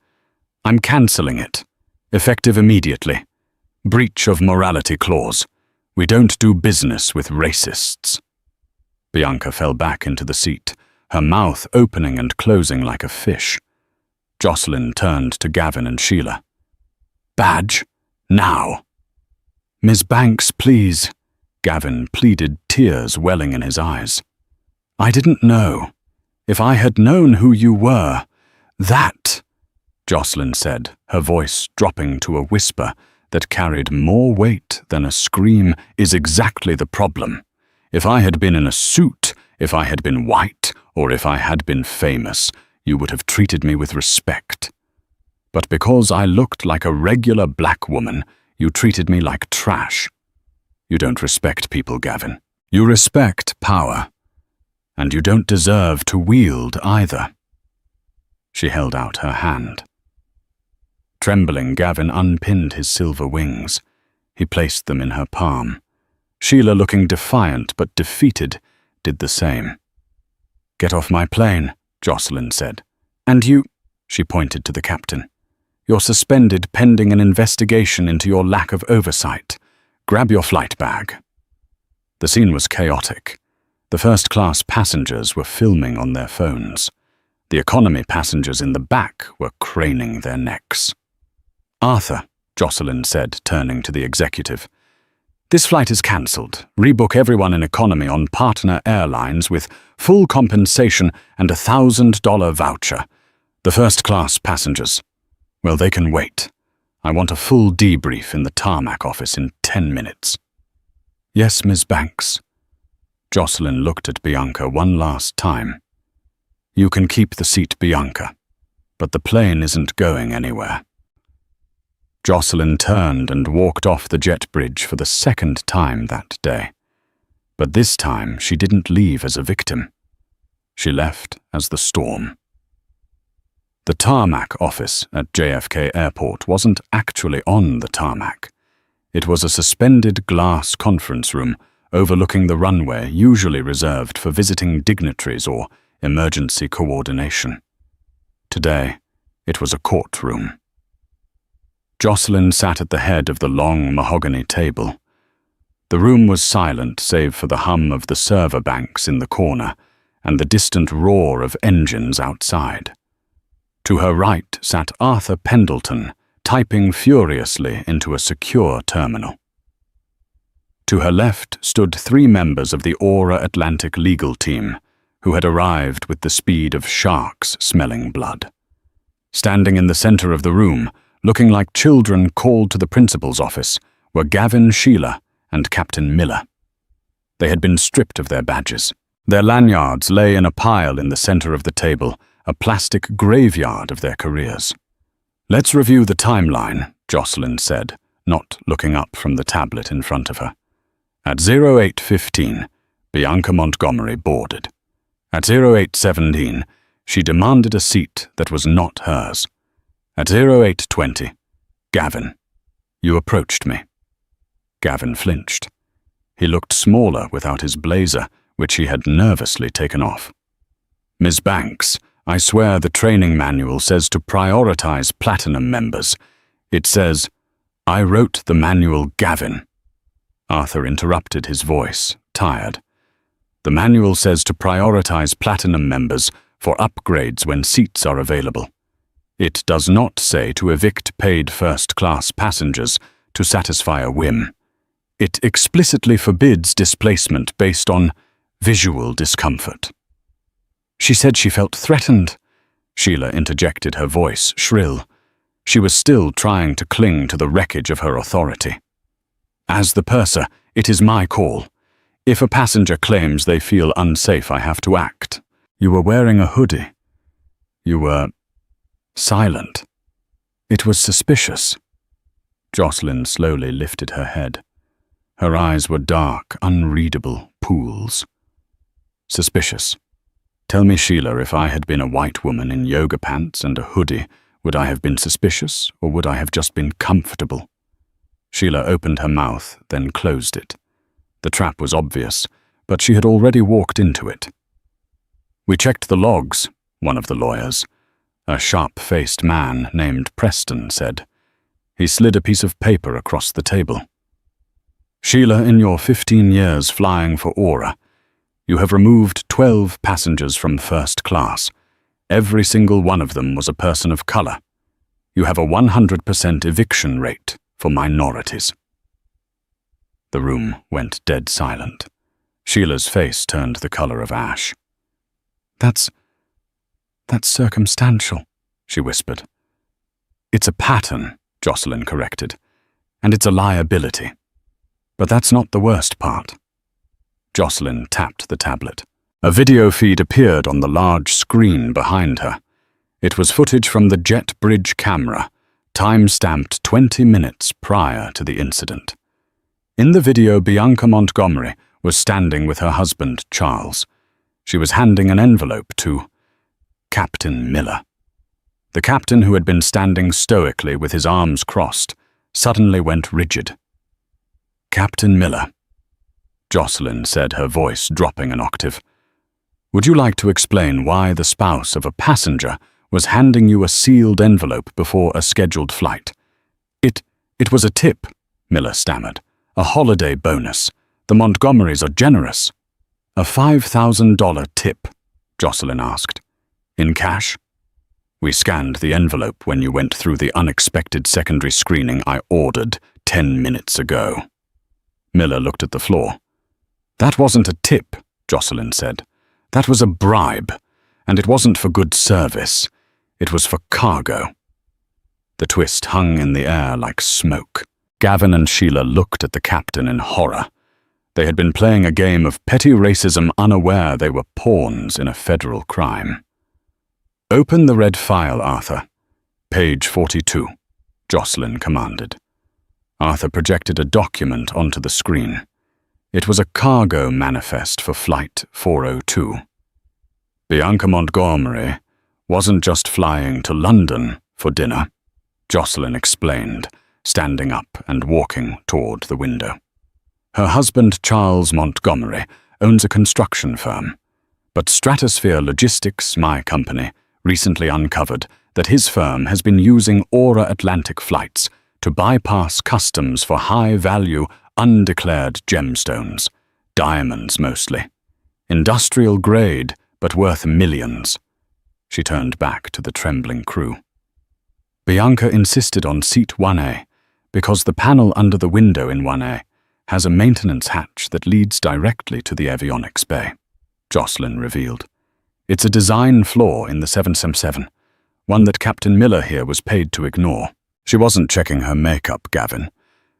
"I'm cancelling it. Effective immediately. Breach of morality clause. We don't do business with racists." Bianca fell back into the seat, her mouth opening and closing like a fish. Jocelyn turned to Gavin and Sheila. "Badge, now." "Ms. Banks, please," Gavin pleaded, tears welling in his eyes. "I didn't know. If I had known who you were, that," Jocelyn said, her voice dropping to a whisper that carried more weight than a scream, "is exactly the problem. If I had been in a suit, if I had been white, or if I had been famous, you would have treated me with respect. But because I looked like a regular black woman, you treated me like trash. You don't respect people, Gavin. You respect power. And you don't deserve to wield either." She held out her hand. Trembling, Gavin unpinned his silver wings. He placed them in her palm. Sheila, looking defiant but defeated, did the same. "Get off my plane," Jocelyn said. "And you," she pointed to the captain. "You're suspended pending an investigation into your lack of oversight. Grab your flight bag." The scene was chaotic. The first-class passengers were filming on their phones. The economy passengers in the back were craning their necks. "Arthur," Jocelyn said, turning to the executive, "this flight is cancelled. Rebook everyone in economy on partner airlines with full compensation and a $1,000 voucher. The first-class passengers, well, they can wait. I want a full debrief in the tarmac office in 10 minutes. "Yes, Ms. Banks." Jocelyn looked at Bianca one last time. "You can keep the seat, Bianca, but the plane isn't going anywhere." Jocelyn turned and walked off the jet bridge for the second time that day. But this time she didn't leave as a victim. She left as the storm. The tarmac office at JFK Airport wasn't actually on the tarmac. It was a suspended glass conference room overlooking the runway usually reserved for visiting dignitaries or emergency coordination. Today, it was a courtroom. Jocelyn sat at the head of the long mahogany table. The room was silent save for the hum of the server banks in the corner and the distant roar of engines outside. To her right sat Arthur Pendleton, typing furiously into a secure terminal. To her left stood 3 members of the Aura Atlantic legal team, who had arrived with the speed of sharks smelling blood. Standing in the center of the room, looking like children called to the principal's office, were Gavin, Sheila, and Captain Miller. They had been stripped of their badges. Their lanyards lay in a pile in the center of the table, a plastic graveyard of their careers. "Let's review the timeline," Jocelyn said, not looking up from the tablet in front of her. At 08:15, Bianca Montgomery boarded. At 08:17, she demanded a seat that was not hers. At 08:20, Gavin, you approached me. Gavin flinched. He looked smaller without his blazer, which he had nervously taken off. Ms. Banks, I swear the training manual says to prioritize Platinum members. It says, I wrote the manual, Gavin. Arthur interrupted, his voice tired. The manual says to prioritize Platinum members for upgrades when seats are available. It does not say to evict paid first-class passengers to satisfy a whim. It explicitly forbids displacement based on visual discomfort. She said she felt threatened. Sheila interjected, her voice shrill. She was still trying to cling to the wreckage of her authority. As the purser, it is my call. If a passenger claims they feel unsafe, I have to act. You were wearing a hoodie. You were silent. It was suspicious. Jocelyn slowly lifted her head. Her eyes were dark, unreadable pools. Suspicious. Tell me, Sheila, if I had been a white woman in yoga pants and a hoodie, would I have been suspicious, or would I have just been comfortable? Sheila opened her mouth, then closed it. The trap was obvious, but she had already walked into it. We checked the logs, one of the lawyers, a sharp-faced man named Preston, said. He slid a piece of paper across the table. Sheila, in your 15 years flying for Aura, you have removed 12 passengers from first class. Every single one of them was a person of color. You have a 100% eviction rate for minorities. The room went dead silent. Sheila's face turned the color of ash. That's circumstantial, she whispered. It's a pattern, Jocelyn corrected, and it's a liability. But that's not the worst part. Jocelyn tapped the tablet. A video feed appeared on the large screen behind her. It was footage from the jet bridge camera, time-stamped 20 minutes prior to the incident. In the video, Bianca Montgomery was standing with her husband, Charles. She was handing an envelope to Captain Miller. The captain, who had been standing stoically with his arms crossed, suddenly went rigid. Captain Miller, Jocelyn said, her voice dropping an octave. Would you like to explain why the spouse of a passenger was handing you a sealed envelope before a scheduled flight? It was a tip, Miller stammered. A holiday bonus. The Montgomerys are generous. A $5,000 tip, Jocelyn asked. In cash? We scanned the envelope when you went through the unexpected secondary screening I ordered 10 minutes ago. Miller looked at the floor. That wasn't a tip, Jocelyn said. That was a bribe, and it wasn't for good service. It was for cargo. The twist hung in the air like smoke. Gavin and Sheila looked at the captain in horror. They had been playing a game of petty racism, unaware they were pawns in a federal crime. Open the red file, Arthur. Page 42, Jocelyn commanded. Arthur projected a document onto the screen. It was a cargo manifest for Flight 402. Bianca Montgomery wasn't just flying to London for dinner, Jocelyn explained, standing up and walking toward the window. Her husband, Charles Montgomery, owns a construction firm, but Stratosphere Logistics, my company, recently uncovered that his firm has been using Aura Atlantic flights to bypass customs for high-value, undeclared gemstones, diamonds mostly. Industrial grade, but worth millions. She turned back to the trembling crew. Bianca insisted on seat 1A because the panel under the window in 1A has a maintenance hatch that leads directly to the avionics bay, Jocelyn revealed. It's a design flaw in the 777, one that Captain Miller here was paid to ignore. She wasn't checking her makeup, Gavin.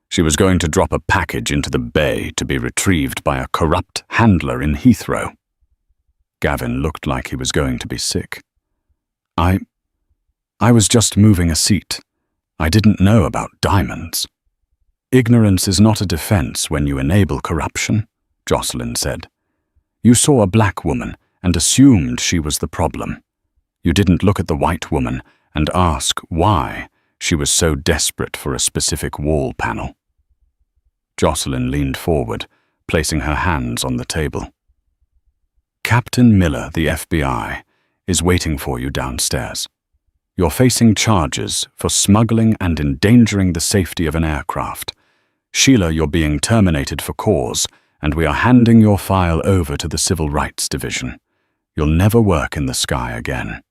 She was going to drop a package into the bay to be retrieved by a corrupt handler in Heathrow. Gavin looked like he was going to be sick. I was just moving a seat. I didn't know about diamonds. Ignorance is not a defense when you enable corruption, Jocelyn said. You saw a black woman and assumed she was the problem. You didn't look at the white woman and ask why she was so desperate for a specific wall panel. Jocelyn leaned forward, placing her hands on the table. Captain Miller, the FBI, is waiting for you downstairs. You're facing charges for smuggling and endangering the safety of an aircraft. Sheila, you're being terminated for cause, and we are handing your file over to the Civil Rights Division. You'll never work in the sky again.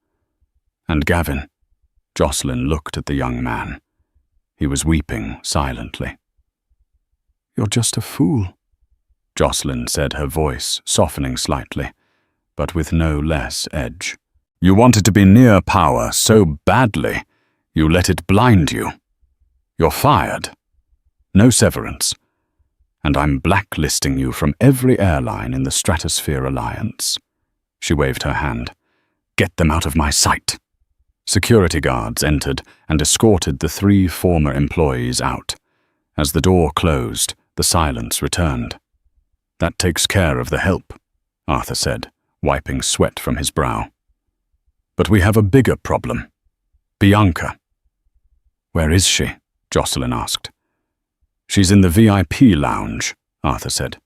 And Gavin, Jocelyn looked at the young man. He was weeping silently. You're just a fool, Jocelyn said, her voice softening slightly, but with no less edge. You wanted to be near power so badly, you let it blind you. You're fired. No severance. And I'm blacklisting you from every airline in the Stratosphere Alliance. She waved her hand. Get them out of my sight. Security guards entered and escorted the 3 former employees out. As the door closed, the silence returned. That takes care of the help, Arthur said, wiping sweat from his brow. But we have a bigger problem. Bianca. Where is she? Jocelyn asked. She's in the VIP lounge, Arthur said.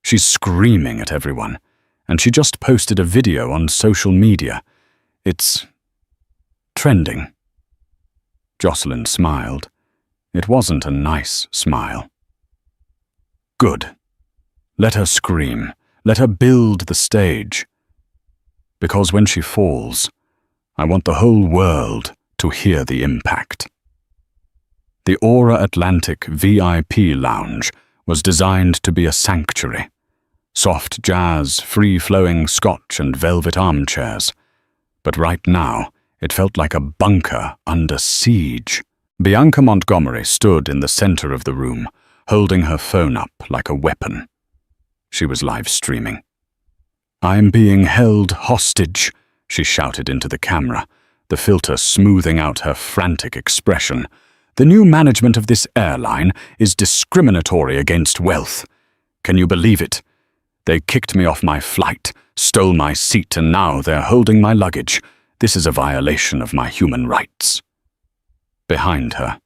She's screaming at everyone, and she just posted a video on social media. It's trending. Jocelyn smiled. It wasn't a nice smile. Good. Let her scream. Let her build the stage. Because when she falls, I want the whole world to hear the impact. The Aura Atlantic VIP lounge was designed to be a sanctuary. Soft jazz, free-flowing Scotch and velvet armchairs. But right now, it felt like a bunker under siege. Bianca Montgomery stood in the center of the room, holding her phone up like a weapon. She was live streaming. I'm being held hostage, she shouted into the camera, the filter smoothing out her frantic expression. The new management of this airline is discriminatory against wealth. Can you believe it? They kicked me off my flight, stole my seat, and now they're holding my luggage. This is a violation of my human rights. Behind her,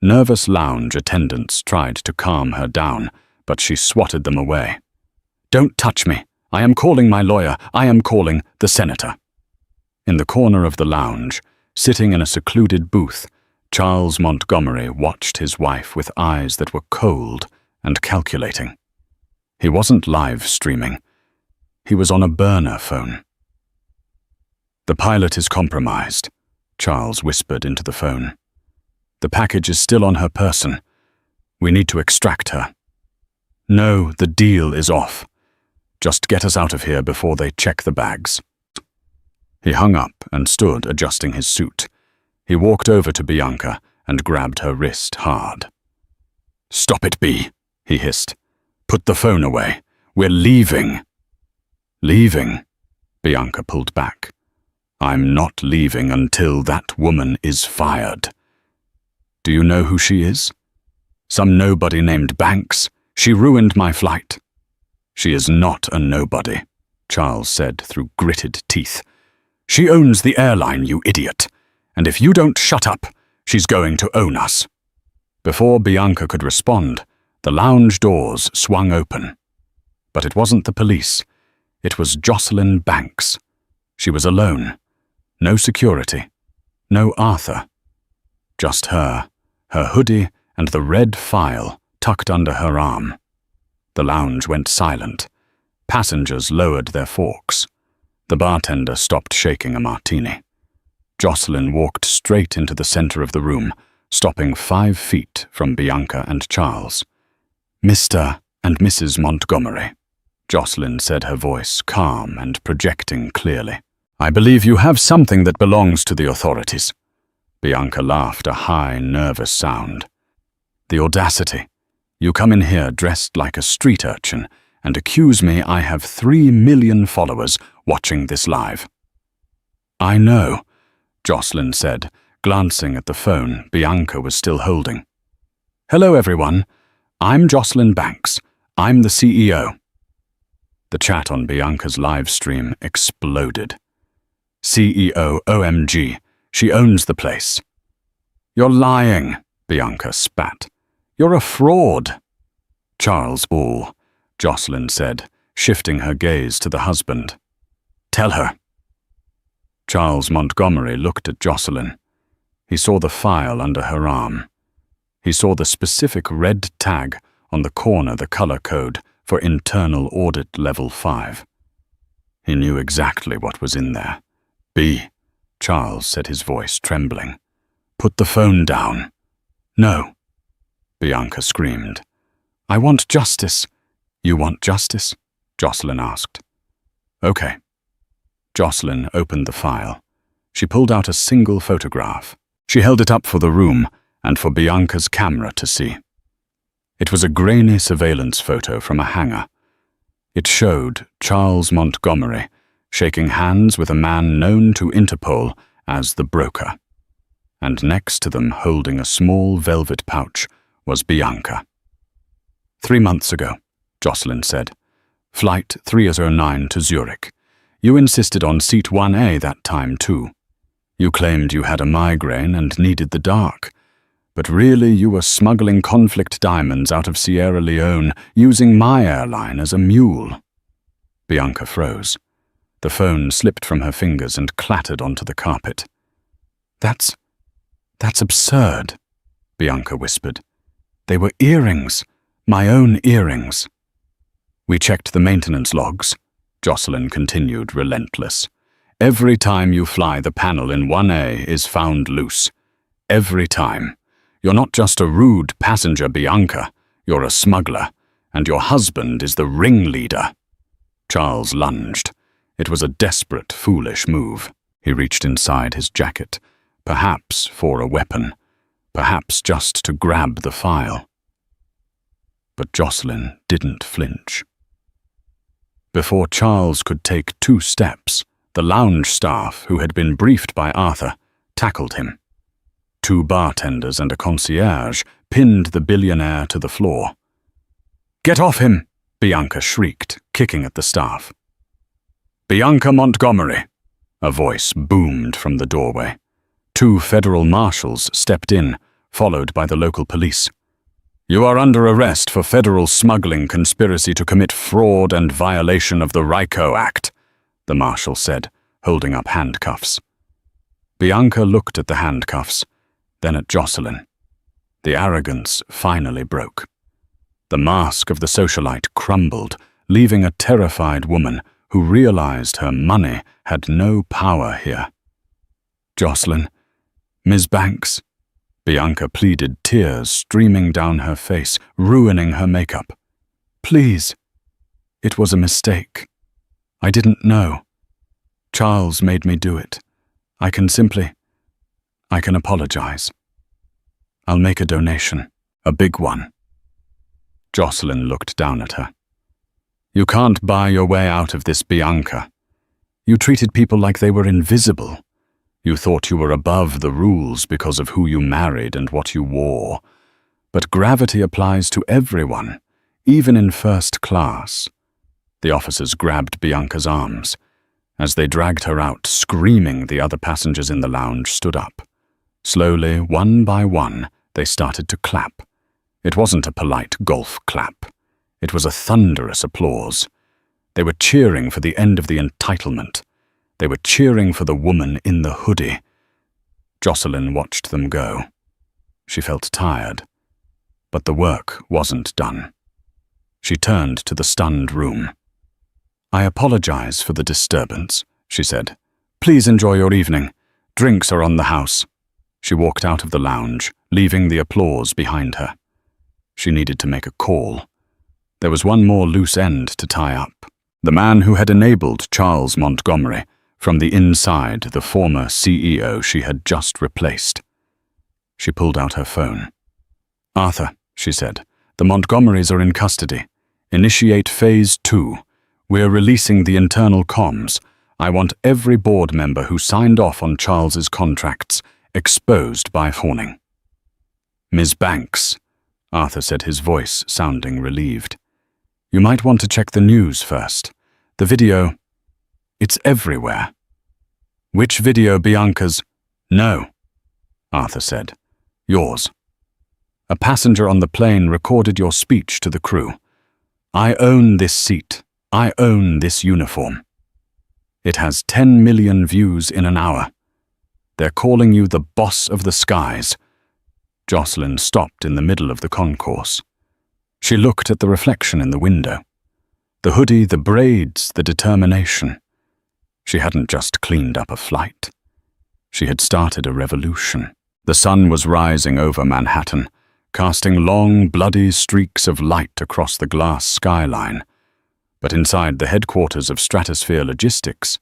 nervous lounge attendants tried to calm her down, but she swatted them away. Don't touch me. I am calling my lawyer. I am calling the senator. In the corner of the lounge, sitting in a secluded booth, Charles Montgomery watched his wife with eyes that were cold and calculating. He wasn't live streaming. He was on a burner phone. The pilot is compromised, Charles whispered into the phone. The package is still on her person. We need to extract her. No, the deal is off. Just get us out of here before they check the bags. He hung up and stood adjusting his suit. He walked over to Bianca and grabbed her wrist hard. Stop it, Bea, he hissed. Put the phone away. We're leaving. Leaving? Bianca pulled back. I'm not leaving until that woman is fired. Do you know who she is? Some nobody named Banks. She ruined my flight. She is not a nobody, Charles said through gritted teeth. She owns the airline, you idiot. And if you don't shut up, she's going to own us. Before Bianca could respond, the lounge doors swung open. But it wasn't the police. It was Jocelyn Banks. She was alone. No security. No Arthur. Just her hoodie and the red file tucked under her arm. The lounge went silent. Passengers lowered their forks. The bartender stopped shaking a martini. Jocelyn walked straight into the center of the room, stopping 5 feet from Bianca and Charles. Mr. and Mrs. Montgomery, Jocelyn said, her voice calm and projecting clearly. I believe you have something that belongs to the authorities. Bianca laughed a high, nervous sound. The audacity. You come in here dressed like a street urchin and accuse me I have 3 million followers watching this live. I know, Jocelyn said, Glancing at the phone Bianca was still holding. "Hello, everyone. I'm Jocelyn Banks. I'm the CEO." The chat on Bianca's live stream exploded. "CEO, OMG. She owns the place." "You're lying," Bianca spat. "You're a fraud." "Charles Ball," Jocelyn said, shifting her gaze to the husband. "Tell her." Charles Montgomery looked at Jocelyn. He saw the file under her arm. He saw the specific red tag on the corner, the color code for Internal Audit Level 5. He knew exactly what was in there. "B," Charles said, his voice trembling. "Put the phone down." "No," Bianca screamed. "I want justice." "You want justice?" Jocelyn asked. "Okay." Jocelyn opened the file. She pulled out a single photograph. She held it up for the room and for Bianca's camera to see. It was a grainy surveillance photo from a hangar. It showed Charles Montgomery shaking hands with a man known to Interpol as the Broker. And next to them, holding a small velvet pouch, was Bianca. 3 months ago, Jocelyn said. Flight 309 to Zurich. You insisted on seat 1A that time too. You claimed you had a migraine and needed the dark. But really you were smuggling conflict diamonds out of Sierra Leone using my airline as a mule. Bianca froze. The phone slipped from her fingers and clattered onto the carpet. That's absurd, Bianca whispered. They were earrings, my own earrings. We checked the maintenance logs, Jocelyn continued, relentless. Every time you fly, the panel in 1A is found loose. Every time. You're not just a rude passenger, Bianca. You're a smuggler, and your husband is the ringleader. Charles lunged. It was a desperate, foolish move. He reached inside his jacket, perhaps for a weapon, perhaps just to grab the file. But Jocelyn didn't flinch. Before Charles could take 2 steps, the lounge staff, who had been briefed by Arthur, tackled him. 2 bartenders and a concierge pinned the billionaire to the floor. "Get off him!" Bianca shrieked, kicking at the staff. "Bianca Montgomery!" A voice boomed from the doorway. 2 federal marshals stepped in, followed by the local police. "You are under arrest for federal smuggling conspiracy to commit fraud and violation of the RICO Act," the marshal said, holding up handcuffs. Bianca looked at the handcuffs, then at Jocelyn. The arrogance finally broke. The mask of the socialite crumbled, leaving a terrified woman who realized her money had no power here. "Jocelyn, Ms. Banks," Bianca pleaded, tears streaming down her face, ruining her makeup. "Please. It was a mistake. I didn't know. Charles made me do it. I can apologize. I'll make a donation, a big one." Jocelyn looked down at her. "You can't buy your way out of this, Bianca. You treated people like they were invisible. You thought you were above the rules because of who you married and what you wore. But gravity applies to everyone, even in first class." The officers grabbed Bianca's arms. As they dragged her out, screaming, the other passengers in the lounge stood up. Slowly, one by one, they started to clap. It wasn't a polite golf clap. It was a thunderous applause. They were cheering for the end of the entitlement. They were cheering for the woman in the hoodie. Jocelyn watched them go. She felt tired. But the work wasn't done. She turned to the stunned room. "I apologize for the disturbance," she said. "Please enjoy your evening. Drinks are on the house." She walked out of the lounge, leaving the applause behind her. She needed to make a call. There was one more loose end to tie up. The man who had enabled Charles Montgomery, from the inside, the former CEO she had just replaced. She pulled out her phone. "Arthur," she said, "the Montgomerys are in custody. Initiate Phase 2. We're releasing the internal comms. I want every board member who signed off on Charles's contracts, exposed by fawning. "Ms. Banks," Arthur said, his voice sounding relieved. "You might want to check the news first. The video, it's everywhere." "Which video, Bianca's?" "No," Arthur said. "Yours. A passenger on the plane recorded your speech to the crew. I own this seat. I own this uniform. It has 10 million views in an hour. They're calling you the boss of the skies." Jocelyn stopped in the middle of the concourse. She looked at the reflection in the window. The hoodie, the braids, the determination. She hadn't just cleaned up a flight. She had started a revolution. The sun was rising over Manhattan, casting long, bloody streaks of light across the glass skyline. But inside the headquarters of Stratosphere Logistics,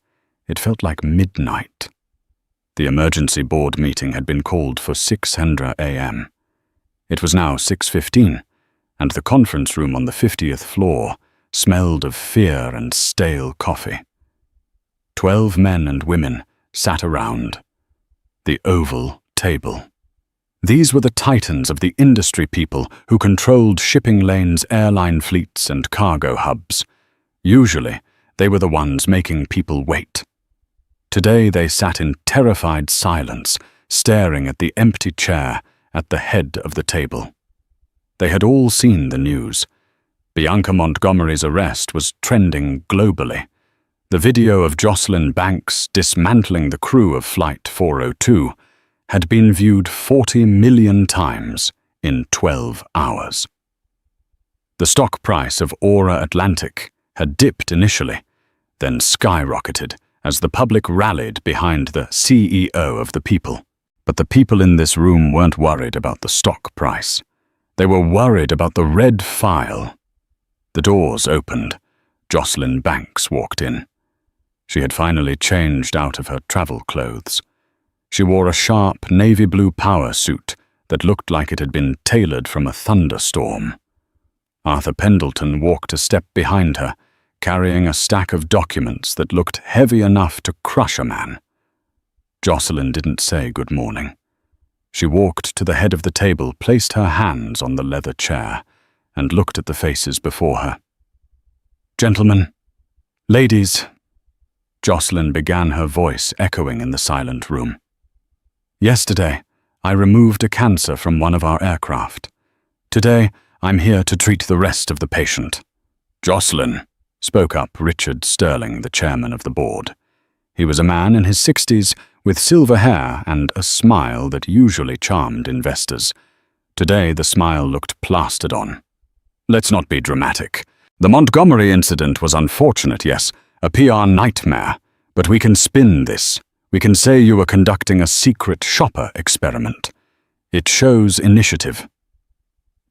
it felt like midnight. The emergency board meeting had been called for 6:00 a.m. It was now 6:15, and the conference room on the 50th floor smelled of fear and stale coffee. 12 men and women sat around the oval table. These were the titans of the industry people who controlled shipping lanes, airline fleets, and cargo hubs. Usually, they were the ones making people wait. Today they sat in terrified silence, staring at the empty chair at the head of the table. They had all seen the news. Bianca Montgomery's arrest was trending globally. The video of Jocelyn Banks dismantling the crew of Flight 402 had been viewed 40 million times in 12 hours. The stock price of Aura Atlantic had dipped initially, then skyrocketed as the public rallied behind the CEO of the people. But the people in this room weren't worried about the stock price. They were worried about the red file. The doors opened. Jocelyn Banks walked in. She had finally changed out of her travel clothes. She wore a sharp navy blue power suit that looked like it had been tailored from a thunderstorm. Arthur Pendleton walked a step behind her, carrying a stack of documents that looked heavy enough to crush a man. Jocelyn didn't say good morning. She walked to the head of the table, placed her hands on the leather chair, and looked at the faces before her. "Gentlemen, ladies," Jocelyn began, her voice echoing in the silent room. "Yesterday, I removed a cancer from one of our aircraft. Today, I'm here to treat the rest of the patient." "Jocelyn," spoke up Richard Sterling, the chairman of the board. He was a man in his 60s with silver hair and a smile that usually charmed investors. Today, the smile looked plastered on. "Let's not be dramatic. The Montgomery incident was unfortunate, yes, a PR nightmare, but we can spin this. We can say you were conducting a secret shopper experiment. It shows initiative."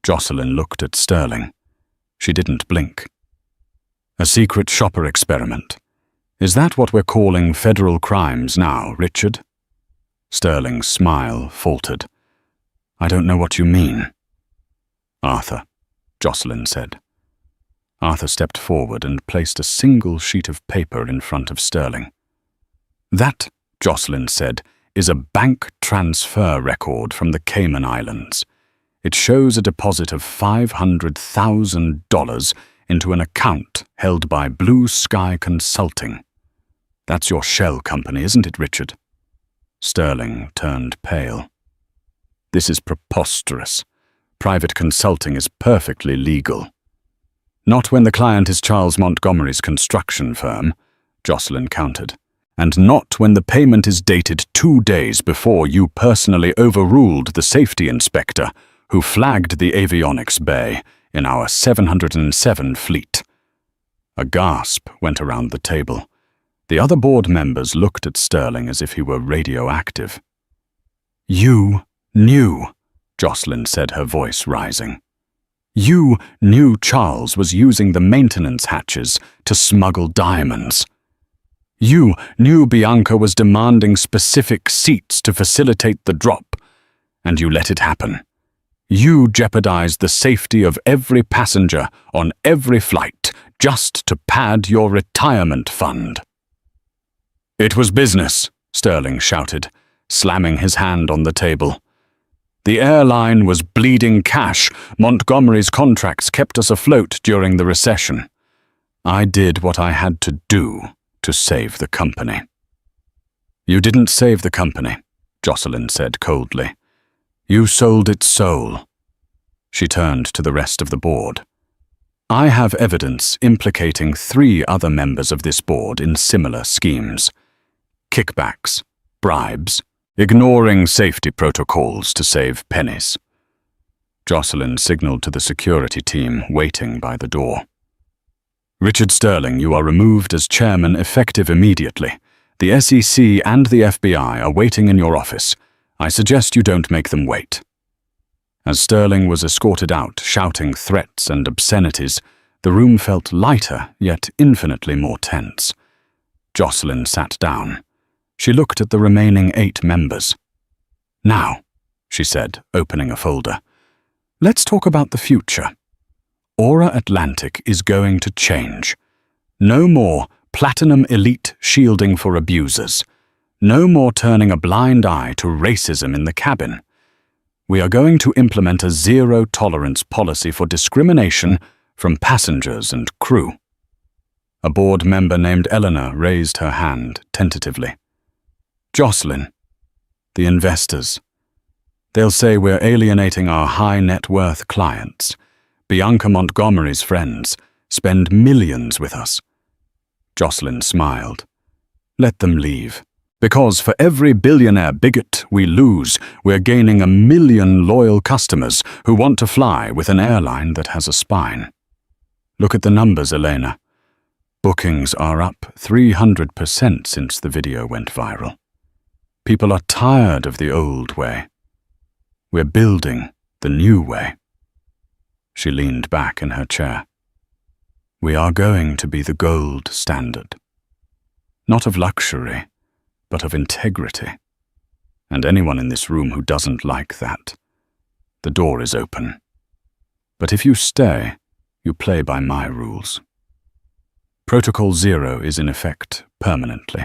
Jocelyn looked at Sterling. She didn't blink. "A secret shopper experiment. Is that what we're calling federal crimes now, Richard?" Sterling's smile faltered. "I don't know what you mean." "Arthur," Jocelyn said. Arthur stepped forward and placed a single sheet of paper in front of Sterling. "That," Jocelyn said, "is a bank transfer record from the Cayman Islands. It shows a deposit of $500,000 into an account held by Blue Sky Consulting. That's your shell company, isn't it, Richard?" Sterling turned pale. "This is preposterous. Private consulting is perfectly legal." "Not when the client is Charles Montgomery's construction firm," Jocelyn countered. "And not when the payment is dated 2 days before you personally overruled the safety inspector who flagged the avionics bay in our 707 fleet." A gasp went around the table. The other board members looked at Sterling as if he were radioactive. "You knew," Jocelyn said, her voice rising. "You knew Charles was using the maintenance hatches to smuggle diamonds. You knew Bianca was demanding specific seats to facilitate the drop, and you let it happen. You jeopardized the safety of every passenger on every flight just to pad your retirement fund." "It was business," Sterling shouted, slamming his hand on the table. The airline was bleeding cash. Montgomery's contracts kept us afloat during the recession. I did what I had to do to save the company. You didn't save the company, Jocelyn said coldly. You sold its soul. She turned to the rest of the board. I have evidence implicating 3 other members of this board in similar schemes. Kickbacks, bribes, ignoring safety protocols to save pennies. Jocelyn signaled to the security team waiting by the door. Richard Sterling, you are removed as chairman effective immediately. The SEC and the FBI are waiting in your office. I suggest you don't make them wait. As Sterling was escorted out, shouting threats and obscenities, the room felt lighter, yet infinitely more tense. Jocelyn sat down. She looked at the remaining 8 members. Now, she said, opening a folder, let's talk about the future. Aura Atlantic is going to change. No more platinum elite shielding for abusers. No more turning a blind eye to racism in the cabin. We are going to implement a zero-tolerance policy for discrimination from passengers and crew. A board member named Eleanor raised her hand tentatively. Jocelyn, the investors. They'll say we're alienating our high-net-worth clients. Bianca Montgomery's friends spend millions with us. Jocelyn smiled. Let them leave. Because for every billionaire bigot we lose, we're gaining 1 million loyal customers who want to fly with an airline that has a spine. Look at the numbers, Elena. Bookings are up 300% since the video went viral. People are tired of the old way. We're building the new way. She leaned back in her chair. We are going to be the gold standard. Not of luxury, but of integrity. And anyone in this room who doesn't like that, the door is open. But if you stay, you play by my rules. Protocol 0 is in effect permanently.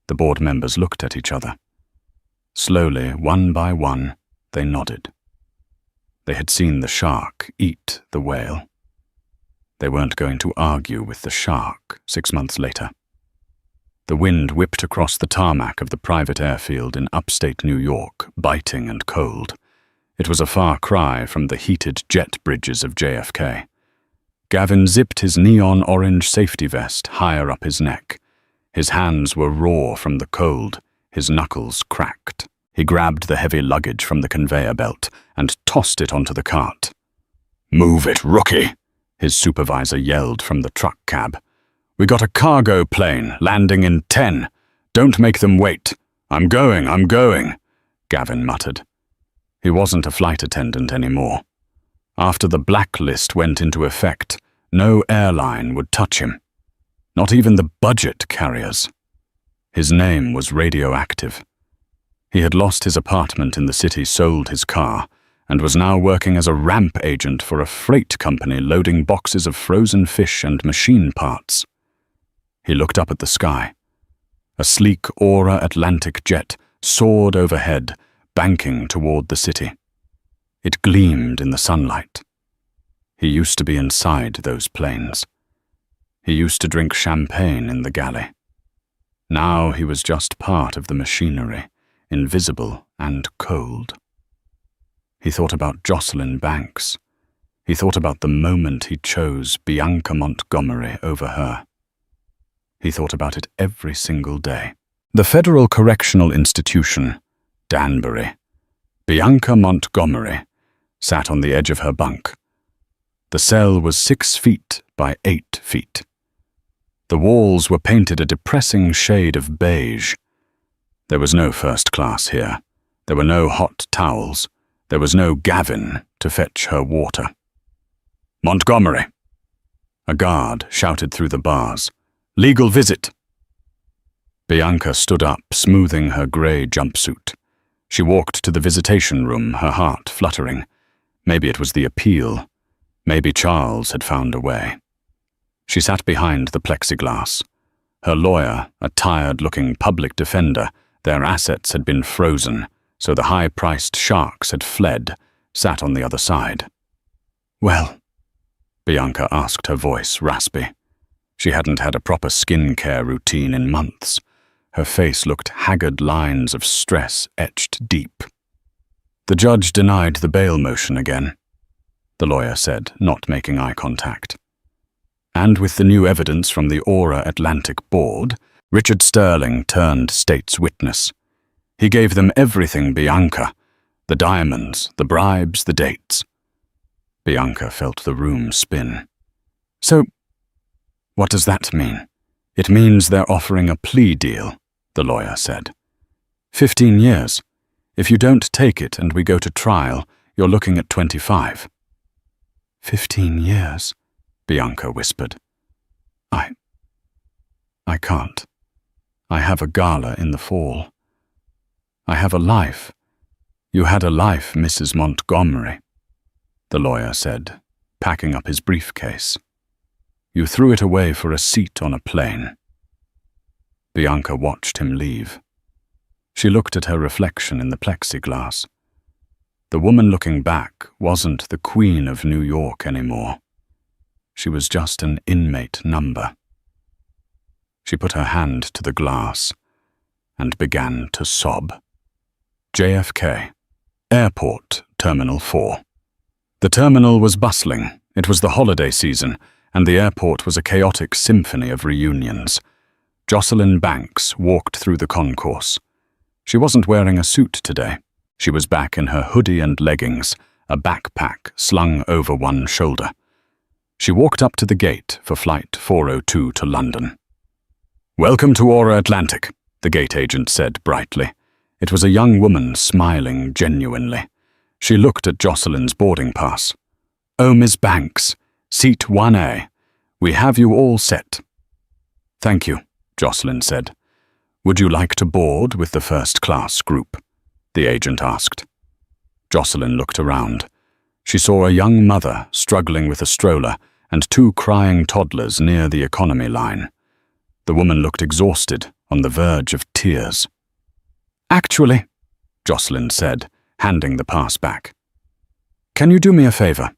The board members looked at each other. Slowly, one by one, they nodded. They had seen the shark eat the whale. They weren't going to argue with the shark 6 months later. The wind whipped across the tarmac of the private airfield in upstate New York, biting and cold. It was a far cry from the heated jet bridges of JFK. Gavin zipped his neon orange safety vest higher up his neck. His hands were raw from the cold, his knuckles cracked. He grabbed the heavy luggage from the conveyor belt and tossed it onto the cart. "Move it, rookie!" his supervisor yelled from the truck cab. "We got a cargo plane landing in 10. Don't make them wait. I'm going, Gavin muttered. He wasn't a flight attendant anymore. After the blacklist went into effect, no airline would touch him. Not even the budget carriers. His name was radioactive. He had lost his apartment in the city, sold his car, and was now working as a ramp agent for a freight company loading boxes of frozen fish and machine parts. He looked up at the sky. A sleek Aura Atlantic jet soared overhead, banking toward the city. It gleamed in the sunlight. He used to be inside those planes. He used to drink champagne in the galley. Now he was just part of the machinery, invisible and cold. He thought about Jocelyn Banks. He thought about the moment he chose Bianca Montgomery over her. He thought about it every single day. The Federal Correctional Institution, Danbury. Bianca Montgomery sat on the edge of her bunk. The cell was 6 feet by 8 feet. The walls were painted a depressing shade of beige. There was no first class here. There were no hot towels. There was no Gavin to fetch her water. "Montgomery!" A guard shouted through the bars. "Legal visit!" Bianca stood up, smoothing her grey jumpsuit. She walked to the visitation room, her heart fluttering. Maybe it was the appeal. Maybe Charles had found a way. She sat behind the plexiglass. Her lawyer, a tired-looking public defender, Their assets had been frozen, so the high-priced sharks had fled, sat on the other side. "Well?" Bianca asked, her voice raspy. She hadn't had a proper skincare routine in months. Her face looked haggard, lines of stress etched deep. "The judge denied the bail motion again," the lawyer said, not making eye contact. "And with the new evidence from the Aura Atlantic board, Richard Sterling turned state's witness. He gave them everything, Bianca. The diamonds, the bribes, the dates." Bianca felt the room spin. "So, what does that mean?" "It means they're offering a plea deal," the lawyer said. 15 years. If you don't take it and we go to trial, you're looking at 25. 15 years, Bianca whispered. I can't. I have a gala in the fall. I have a life. You had a life, Mrs. Montgomery, the lawyer said, packing up his briefcase. You threw it away for a seat on a plane. Bianca watched him leave. She looked at her reflection in the plexiglass. The woman looking back wasn't the Queen of New York anymore. She was just an inmate number. She put her hand to the glass and began to sob. JFK, Airport, Terminal 4. The terminal was bustling. It was the holiday season, and the airport was a chaotic symphony of reunions. Jocelyn Banks walked through the concourse. She wasn't wearing a suit today. She was back in her hoodie and leggings, a backpack slung over one shoulder. She walked up to the gate for Flight 402 to London. "Welcome to Aura Atlantic," the gate agent said brightly. It was a young woman smiling genuinely. She looked at Jocelyn's boarding pass. "Oh, Miss Banks, seat 1A. We have you all set." "Thank you," Jocelyn said. "Would you like to board with the first-class group?" the agent asked. Jocelyn looked around. She saw a young mother struggling with a stroller and two crying toddlers near the economy line. The woman looked exhausted, on the verge of tears. "Actually," Jocelyn said, handing the pass back, "can you do me a favor?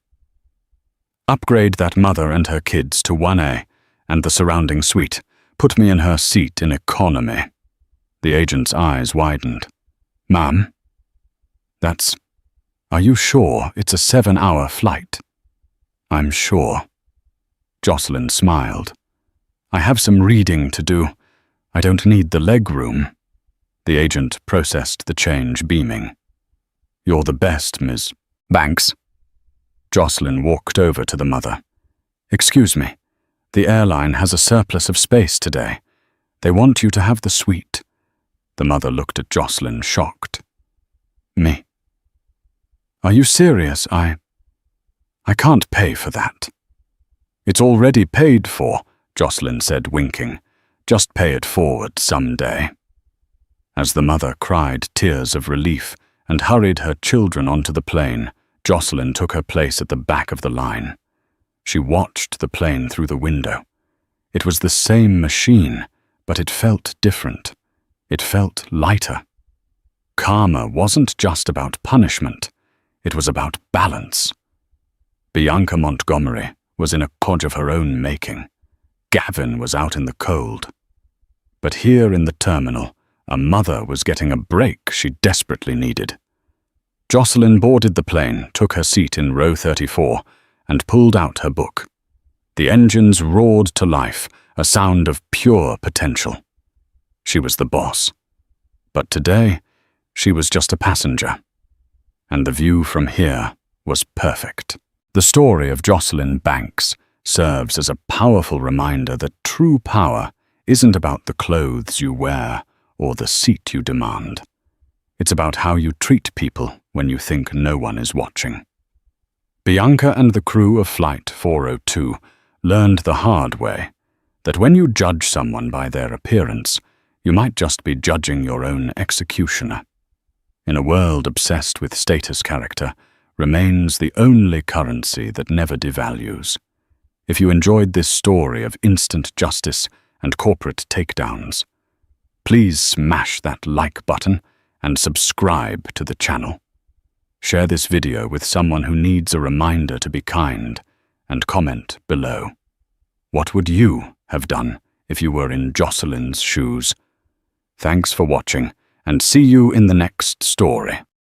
Upgrade that mother and her kids to 1A and the surrounding suite. Put me in her seat in economy." The agent's eyes widened. "Ma'am? Are you sure it's a 7-hour flight?" "I'm sure." Jocelyn smiled. "I have some reading to do. I don't need the leg room." The agent processed the change, beaming. "You're the best, Ms. Banks." Jocelyn walked over to the mother. "Excuse me, the airline has a surplus of space today. They want you to have the suite." The mother looked at Jocelyn, shocked. "Me? Are you serious? I can't pay for that." "It's already paid for," Jocelyn said, winking. "Just pay it forward someday." As the mother cried tears of relief and hurried her children onto the plane, Jocelyn took her place at the back of the line. She watched the plane through the window. It was the same machine, but it felt different. It felt lighter. Karma wasn't just about punishment. It was about balance. Bianca Montgomery was in a codge of her own making. Gavin was out in the cold. But here in the terminal, a mother was getting a break she desperately needed. Jocelyn boarded the plane, took her seat in row 34, and pulled out her book. The engines roared to life, a sound of pure potential. She was the boss. But today, she was just a passenger. And the view from here was perfect. The story of Jocelyn Banks serves as a powerful reminder that true power isn't about the clothes you wear or the seat you demand. It's about how you treat people when you think no one is watching. Bianca and the crew of Flight 402 learned the hard way that when you judge someone by their appearance, you might just be judging your own executioner. In a world obsessed with status, character remains the only currency that never devalues. If you enjoyed this story of instant justice and corporate takedowns, Please smash that like button and subscribe to the channel. Share this video with someone who needs a reminder to be kind, and comment below. What would you have done if you were in Jocelyn's shoes? Thanks for watching, and see you in the next story.